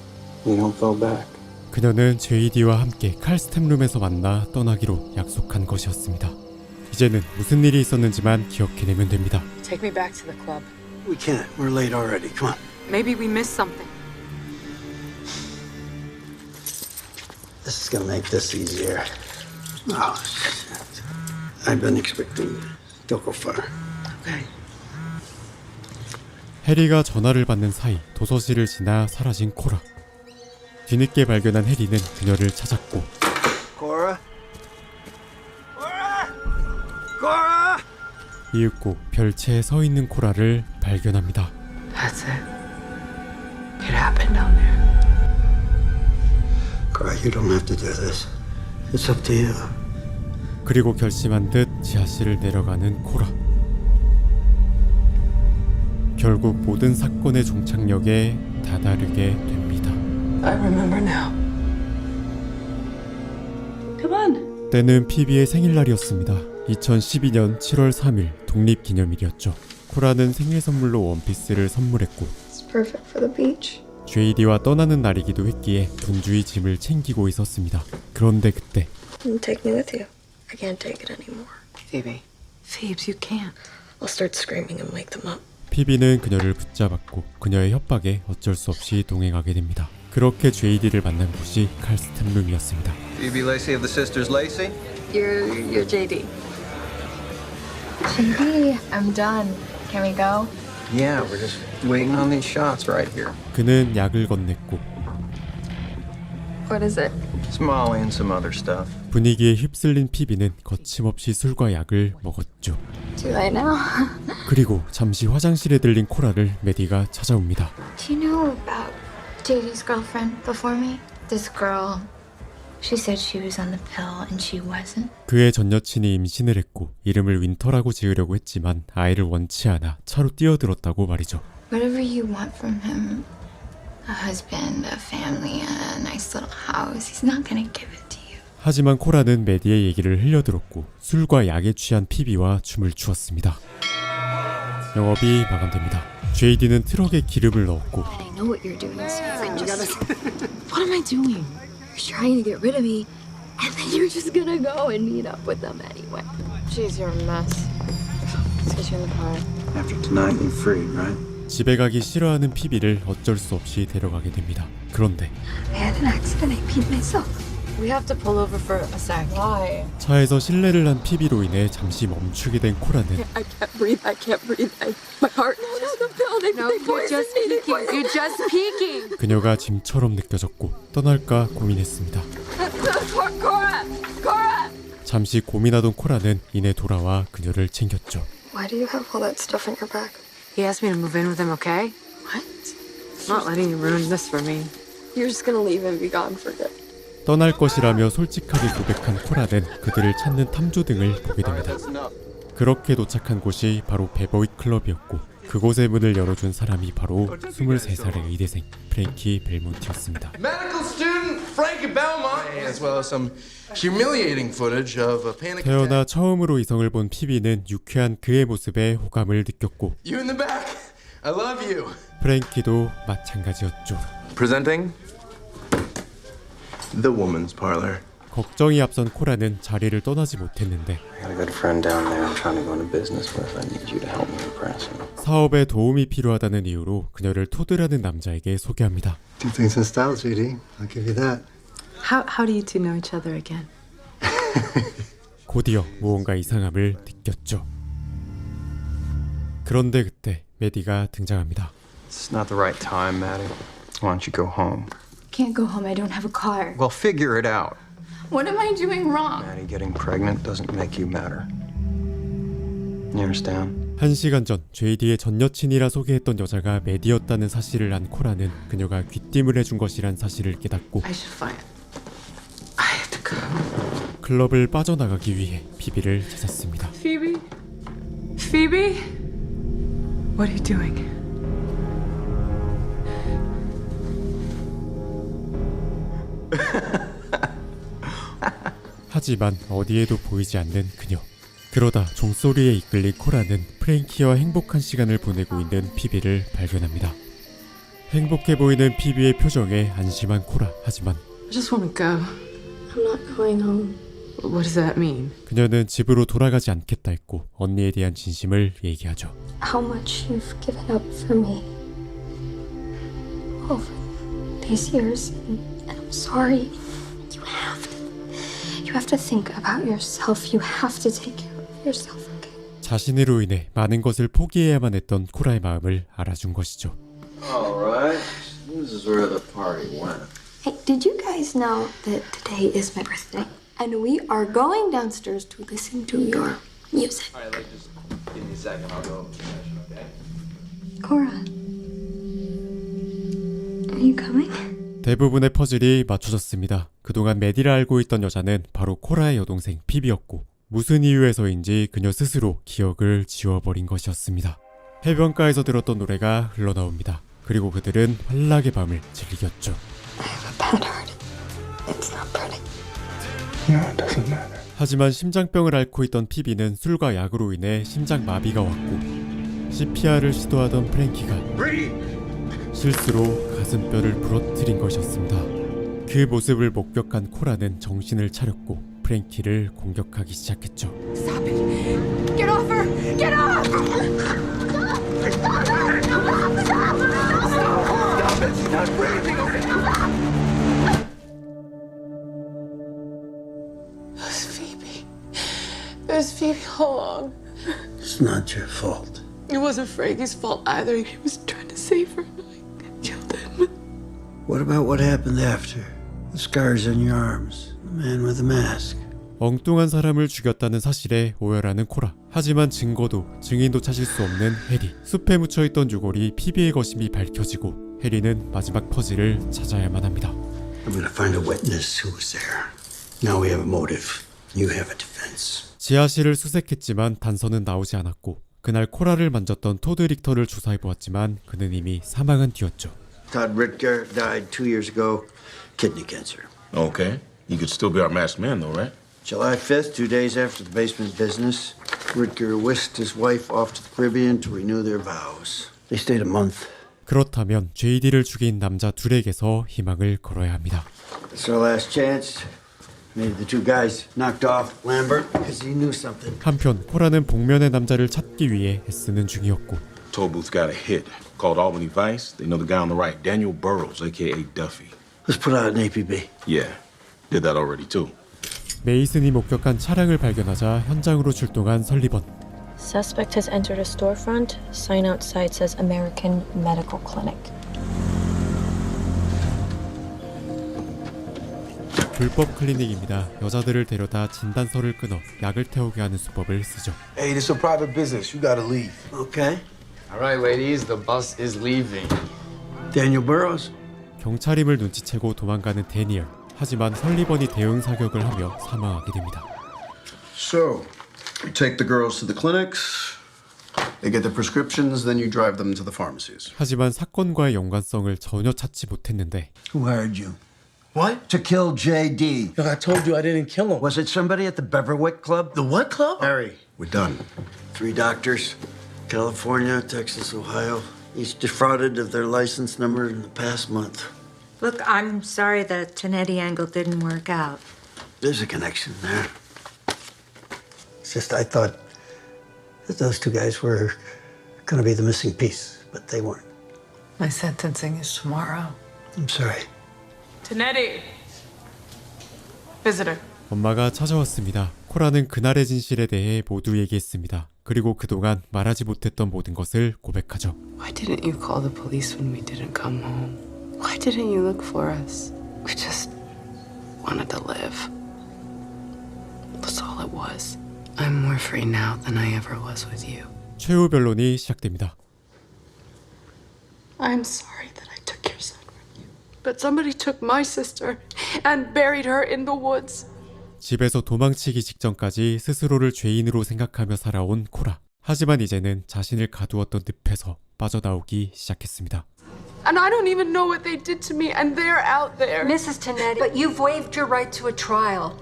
You don't go back. 그녀는 JD와 함께 칼스템룸에서 만나 떠나기로 약속한 것이었습니다. 이제는 무슨 일이 있었는지만 기억해내면 됩니다. Take me back to the club. We can't. We're late already. Come on. Maybe we missed something. This is gonna make this easier. Oh, shit. I've been expecting you. Don't go far. Okay. 해리가 전화를 받는 사이 도서실을 지나 사라진 코라. 뒤늦게 발견한 해리는 그녀를 찾았고 Cora? Cora! 이윽고 별채에 서 있는 코라를 발견합니다. That's it. It happened down there. Cora, you don't have to do this. It's up to you. 그리고 결심한 듯 지하실을 내려가는 코라. 결국 모든 사건의 종착역에 다다르게 됩니다. I remember now. Come on. 때는 피비의 생일날이었습니다. 2012년 7월 3일 독립기념일이었죠. 코라는 생일 선물로 원피스를 선물했고 It's perfect for the beach. JD와 떠나는 날이기도 했기에 분주히 짐을 챙기고 있었습니다. 그런데 그때 And take me with you. I can't take it anymore. Phoebe. Phoebes, you can't. I'll start screaming and wake them up. 피비는 그녀를 붙잡았고 그녀의 협박에 어쩔 수 없이 동행하게 됩니다. 그렇게 JD를 만난 곳이 칼스템룸이었습니다. Phoebe Lacey of the Sisters Lacey? You're JD. JD, I'm done. Can we go? Yeah, we're just waiting on these shots right here. 그는 약을 건넸고 What is it? Some Molly and some other stuff. 분위기에 휩쓸린 피비는 거침없이 술과 약을 먹었죠. Too late now. 그리고 잠시 화장실에 들린 코라를 메디가 찾아옵니다. Do you know about JD's girlfriend before me? This girl. She said she was on the pill and she wasn't. 그의 전 여친이 임신을 했고 이름을 윈터라고 지으려고 했지만 아이를 원치 않아 차로 뛰어들었다고 말이죠. Whatever you want from him, a husband, a family, a nice little house, he's not gonna give it to you. 하지만 코라는 메디의 얘기를 흘려들었고 술과 약에 취한 피비와 춤을 추었습니다. 영업이 마감됩니다. JD는 트럭에 기름을 넣었고 I know what you're doing. What am I doing? You're trying to get rid of me, and then you're just gonna go and meet up with them anyway. Jeez, you're a mess. Let's get you in the car. After tonight, you're free, right? 집에 가기 싫어하는 피비를 어쩔 수 없이 데려가게 됩니다. 그런데 I had an accident. I peed myself. We have to pull over for a sec. Why? 차에서 실례를 한 피비로 인해 잠시 멈추게 된 코라는 I can't breathe. I can't breathe. My heart. No, the pill. No, you're just peeking. You're just peeking. 그녀가 짐처럼 느껴졌고 떠날까 고민했습니다. Cora! Cora! 잠시 고민하던 코라는 이내 돌아와 그녀를 챙겼죠. Why do you have all that stuff in your bag? He asked me to move in with him, okay? What? I'm not letting you ruin this for me. You're just gonna leave and be gone for good. 떠날 것이라며 솔직하게 고백한 코라는 그들을 찾는 탐조 등을 보게 됩니다. 그렇게 도착한 곳이 바로 베버위 클럽이었고 그곳의 문을 열어준 사람이 바로 23살의 의대생 프랭키 벨몬트였습니다. Medical student Frankie Belmont, as well as some humiliating footage of a panic attack. 태어나 처음으로 이성을 본 피비는 유쾌한 그의 모습에 호감을 느꼈고 You in the back. I love you. 프랭키도 마찬가지였죠. Presenting The Woman's Parlor. 걱정이 앞선 코라는 자리를 떠나지 못했는데 I got a good friend down there I'm trying to go into business with. I need you to help me impress him. 사업에 도움이 필요하다는 이유로 그녀를 토드라는 남자에게 소개합니다. Two things in style, JD. I'll give you that. How do you two know each other again? 곧이어 무언가 이상함을 느꼈죠. 그런데 그때 메디가 등장합니다. It's not the right time, Maddie. Why don't you go home? Can't go home. I don't have a car. Well, figure it out. What am I doing wrong? Maddie, getting pregnant doesn't make you matter. You understand? 1시간 전 JD의 전 여친이라 소개했던 여자가 메디였다는 사실을 안 코라는 그녀가 귀띔을 해준 것이란 사실을 깨닫고 I should find. I have to go. 클럽을 빠져나가기 위해 피비를 찾았습니다. Phoebe? Phoebe? What are you doing? 하지만 어디에도 보이지 않는 그녀. 그러다 종소리에 이끌린 코라는 프랭키와 행복한 시간을 보내고 있는 피비를 발견합니다. 행복해 보이는 피비의 표정에 안심한 코라. 하지만 I just want to go. I'm not going home. What does that mean? 그녀는 집으로 돌아가지 않겠다 했고 언니에 대한 진심을 얘기하죠. How much you've given up for me over these years, and I'm sorry. You have to think about yourself. You have to take care of yourself, okay? 자신으로 인해 많은 것을 포기해야만 했던 코라의 마음을 알아준 것이죠. All right. This is where the party went. Hey, did you guys know that today is my birthday? And we are going downstairs to listen to your music. All right, like, just give me a second. I'll go over to the session, okay? Cora, are you coming? 대부분의 퍼즐이 맞춰졌습니다. 그동안 메디라 알고 있던 여자는 바로 코라의 여동생 피비였고 무슨 이유에서인지 그녀 스스로 기억을 지워버린 것이었습니다. 해변가에서 들었던 노래가 흘러나옵니다. 그리고 그들은 환락의 밤을 즐겼죠. I have a bad heart. It's not pretty. No, it doesn't matter. 하지만 심장병을 앓고 있던 피비는 술과 약으로 인해 심장 마비가 왔고 CPR을 시도하던 프랭키가 실수로 가슴뼈를 부러뜨린 것이었습니다. 그 모습을 목격한 코라는 정신을 차렸고 프랭키를 공격하기 시작했죠. Stop it! Get off her! Get off! It was Phoebe. It was Phoebe all along. It's not your fault. It wasn't Frankie's fault either. He was trying to save her and I killed him. What about what happened after? The scars on your arms. The man with the mask. 엉뚱한 사람을 죽였다는 사실에 오열하는 코라. 하지만 증거도 증인도 찾을 수 없는 해리. 숲에 묻혀있던 유골이 피비의 것임이 밝혀지고 해리는 마지막 퍼즐을 찾아야만 합니다. I'm gonna find a witness who was there. Now we have a motive. You have a defense. 지하실을 수색했지만 단서는 나오지 않았고 그날 코라를 만졌던 토드 릭터를 조사해보았지만 그는 이미 사망한 뒤였죠. Todd Ritger died 2 years ago, kidney cancer. Okay. He could still be our masked man, though, right? July 5th, 2 days after the basement business, Ritger whisked his wife off to the Caribbean to renew their vows. They stayed a month. 그렇다면 JD를 죽인 남자 둘에게서 희망을 걸어야 합니다. It's our last chance. Maybe the two guys knocked off Lambert because he knew something. 한편 코라는 복면의 남자를 찾기 위해 애쓰는 중이었고 Toll Booth's got a hit called Albany Vice. They know the guy on the right, Daniel Burrows, a.k.a. Duffy. Let's put out an APB. Yeah, did that already, too. 메이슨이 목격한 차량을 발견하자 현장으로 출동한 설리번. Suspect has entered a storefront. Sign outside says American Medical Clinic. 불법 클리닉입니다. 여자들을 데려다 진단서를 끊어 약을 태우게 하는 수법을 쓰죠. Hey, this is a private business. You gotta leave. Okay. All right, ladies, the bus is leaving. Daniel Burrows. 경찰임을 눈치채고 도망가는 데니얼. 하지만 설리번이 대응 사격을 하며 사망하게 됩니다. So, you take the girls to the clinics, they get their prescriptions, then you drive them to the pharmacies. 하지만 사건과의 연관성을 전혀 찾지 못했는데 Who hired you? What? To kill J.D. Look, I told you I didn't kill him. Was it somebody at the Beverwick Club? The what club? Harry. We're done. 3 doctors, California, Texas, Ohio, each defrauded of their license number in the past month. Look, I'm sorry the Tonetti angle didn't work out. There's a connection there. It's just I thought that those two guys were going to be the missing piece, but they weren't. My sentencing is tomorrow. I'm sorry. Tanetti. Visitor. 엄마가 찾아왔습니다. 코라는 그날의 진실에 대해 모두 얘기했습니다. 그리고 그동안 말하지 못했던 모든 것을 고백하죠. Why didn't you call the police when we didn't come home? Why didn't you look for us? We just wanted to live. That's all it was. I'm more free now than I ever was with you. 최후 변론이 시작됩니다. I'm sorry that I took your son from you. But somebody took my sister and buried her in the woods. 집에서 도망치기 직전까지 스스로를 죄인으로 생각하며 살아온 코라. 하지만 이제는 자신을 가두었던 늪에서 빠져나오기 시작했습니다. And I don't even know what they did to me, and they're out there. Mrs. Tanetti, but you've waived your right to a trial.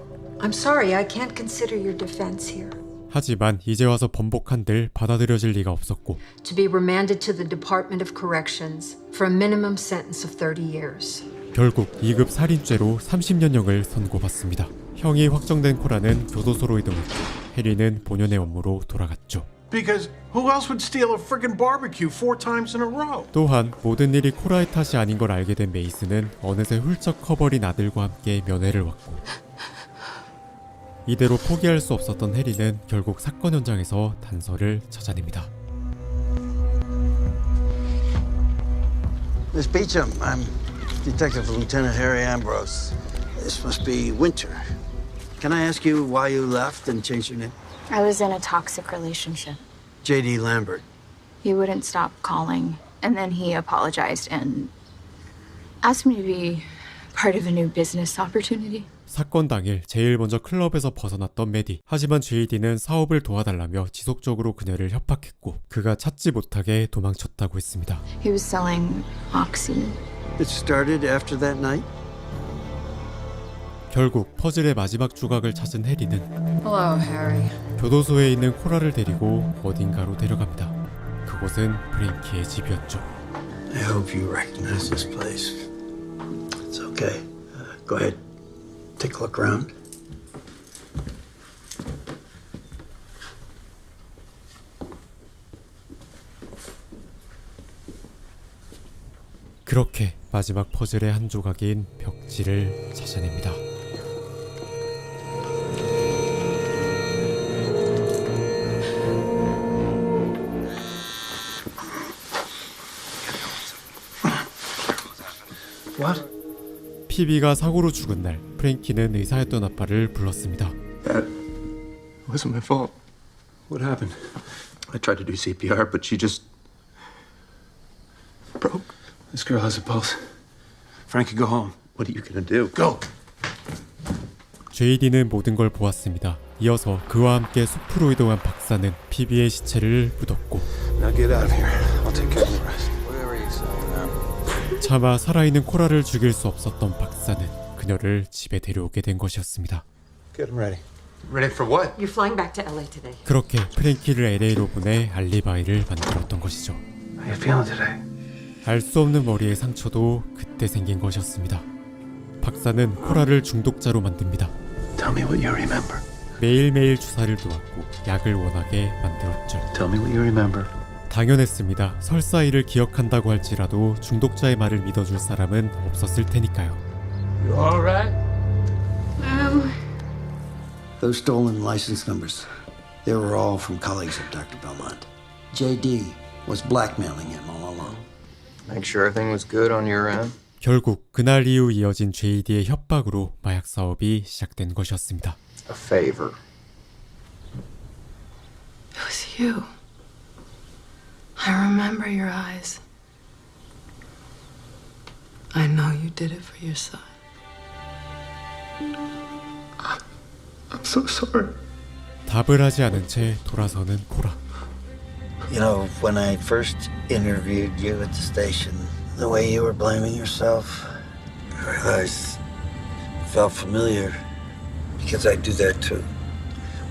I'm sorry, I can't consider your defense here. 하지만 이제 와서 번복한들 받아들여질 리가 없었고 To be remanded to the Department of Corrections for a minimum sentence of 30 years. 결국 2급 살인죄로 30년형을 선고받습니다. 형이 확정된 코라는 교도소로 이동했고 해리는 본연의 업무로 돌아갔죠. Because who else would steal a friggin' barbecue 4 times in a row? 또한 모든 일이 코라의 탓이 아닌 걸 알게 된 메이슨은 어느새 훌쩍 커버린 아들과 함께 면회를 왔고 이대로 포기할 수 없었던 해리는 결국 사건 현장에서 단서를 찾아냅니다. Miss Beecham, I'm Detective Lieutenant Harry Ambrose. This must be Winter. Can I ask you why you left and changed your name? I was in a toxic relationship. J.D. Lambert. He wouldn't stop calling, and then he apologized and asked me to be part of a new business opportunity. 사건 당일 제일 먼저 클럽에서 벗어났던 메디. 하지만 JD는 사업을 도와달라며 지속적으로 그녀를 협박했고 그가 찾지 못하게 도망쳤다고 했습니다. He was selling oxy. It started after that night? 결국 퍼즐의 마지막 조각을 찾은 해리는 Hello, Harry. 교도소에 있는 코라를 데리고 어딘가로 데려갑니다. 그곳은 프랭키의 집이었죠. I hope you recognize this place. It's okay. Go ahead. Take a look around. 그렇게 마지막 퍼즐의 한 조각인 벽지를 찾아냅니다. What? 피비가 사고로 죽은 날 프랭키는 의사였던 아빠를 불렀습니다. That wasn't my fault. What happened? I tried to do CPR, but she just broke. This girl has a pulse. Frankie, go home. What are you gonna do? Go! JD는 모든 걸 보았습니다. 이어서 그와 함께 숲으로 이동한 박사는 피비의 시체를 묻었고 Now get out of here. I'll take care of the rest. 차마 살아있는 코라를 죽일 수 없었던 박사는 그녀를 집에 데려오게 된 것이었습니다. Get him ready. Ready for what? You're flying back to LA today. 그렇게 프랭키를 LA로 보내 알리바이를 만들었던 것이죠. How you feeling today? 알 수 없는 머리의 상처도 그때 생긴 것이었습니다. 박사는 코라를 중독자로 만듭니다. Tell me what you remember. 매일매일 주사를 놓았고 약을 원하게 만들었죠. Tell me what you remember. 당연했습니다. 설사 이를 기억한다고 할지라도 중독자의 말을 믿어줄 사람은 없었을 테니까요. You all right? Those stolen license numbers, they were all from colleagues of Dr. Belmont. J.D. was blackmailing him all along. Make sure everything was good on your end. 결국 그날 이후 이어진 JD의 협박으로 마약 사업이 시작된 것이었습니다. A favor. It was you. I remember your eyes. I know you did it for your son. I'm so sorry. 답을 하지 않은 채 돌아서는 코라. You know, when I first interviewed you at the station, the way you were blaming yourself, I realized it felt familiar because I do that too.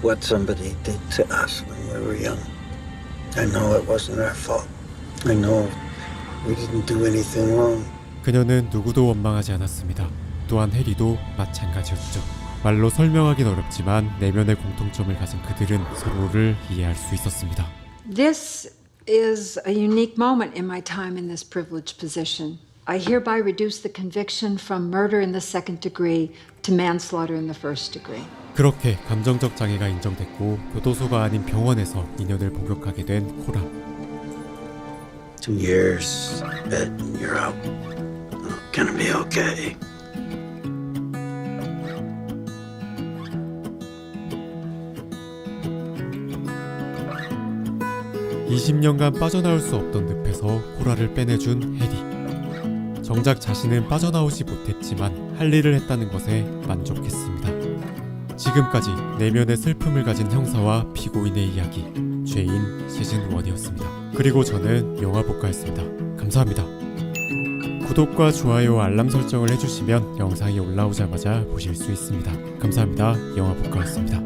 What somebody did to us when we were young. I know it wasn't our fault. I know we didn't do anything wrong. 그녀는 누구도 원망하지 않았습니다. 또한 해리도 마찬가지였죠. 말로 설명하긴 어렵지만 내면의 공통점을 가진 그들은 서로를 이해할 수 있었습니다. This is a unique moment in my time in this privileged position. I hereby reduce the conviction from murder in the second degree to manslaughter in the first degree. 그렇게 감정적 장애가 인정됐고 교도소가 아닌 병원에서 인연을 복역하게 된 코라. 2 years, bed, you're out. Gonna be okay. (20년간) 빠져나올 수 없던 늪에서 코라를 빼내준 해리. 정작 자신은 빠져나오지 못했지만 할 일을 했다는 것에 만족했습니다. 지금까지 내면의 슬픔을 가진 형사와 피고인의 이야기, 죄인 시즌 1이었습니다. 그리고 저는 영화복가였습니다. 감사합니다. 구독과 좋아요, 알람 설정을 해주시면 영상이 올라오자마자 보실 수 있습니다. 감사합니다. 영화복가였습니다.